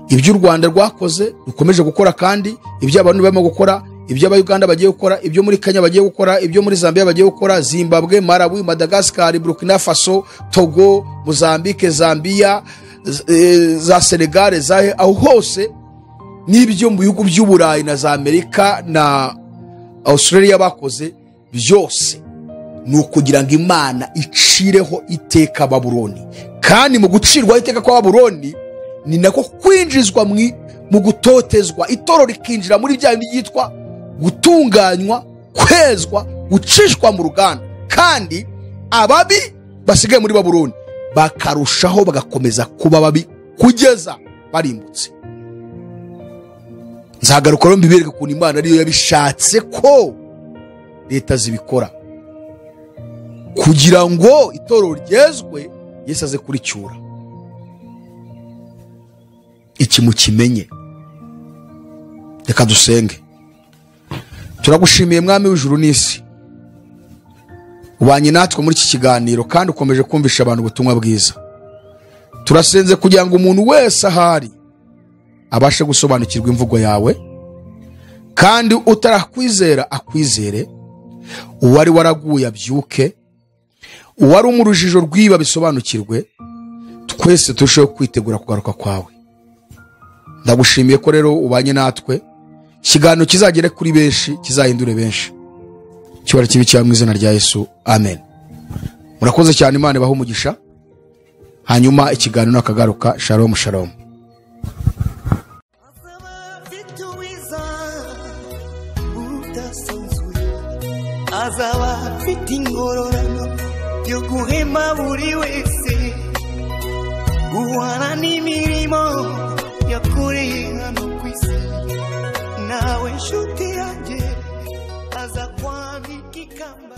[SPEAKER 1] ibyo u Rwanda rwakoze rukomeje gukora, kandi ibyo abantu barimo gukora, ibyo Uganda bagiye gukora, ibyo muri Kenya bagiye gukora, ibyo muri Zambia bagiye gukora, Zimbabwe, Malawi, Madagascar, Burkina Faso, Togo, Mozambique, Zambia, za Senegal, zahe, aho hose, n'ibyo mu bihugu by'Uburayi na za Amerika na Australia bakoze, byose ni ukugira ngo Imana icireho iteka Babuloni. Kandi mu gucirwaho iteka kwa Babuloni ni nako kwinjizwa mu gutotezwa, itorero rikinjira muri bya bindi byitwa gutunganywa, kwezwa, gucishwa mu ruganda. Kandi ababi basigaye muri Babuloni bakarushaho bagakomeza kuba babi kugeza barimbutse. Nzagaruka rero mbibereke ukuntu Imana ariyo yabishatse ko leta zibikora. kugira ngo itorero ryezwe Yesu aze kuricyura. Iki mukimenye. Reka dusenge. Turagushimiye Mwami w'ijuru n'isi, ubanye natwe muri iki kiganiro kandi ukomeje kumvisha abantu ubutumwa bwiza. Turasenze kugira ngo umuntu wese ahari abashe gusobanukirwa imvugo yawe, kandi utarakwizera akwizere, uwari waraguye abyuke, uwari mu rujijo rwiba bisobanukirwe, twese turusheho kwitegura kugaruka kwawe. Ndagushimiye ko rero ubanye natwe, ikiganiro kizagere kuri benshi, kizahindure benshi. Cyubahiro kibi cyawe mu izina rya Yesu, amen. Murakoze cyane, Imana ibahe umugisha. Hanyuma ikiganiro nakagaruka. Shalom shalom.
[SPEAKER 3] Azaba afite ingororano yo guhema buri wese, guhana n'imirimo yakoreye hano ku isi. Nawe nshuti yanjye aza kwambika ikamba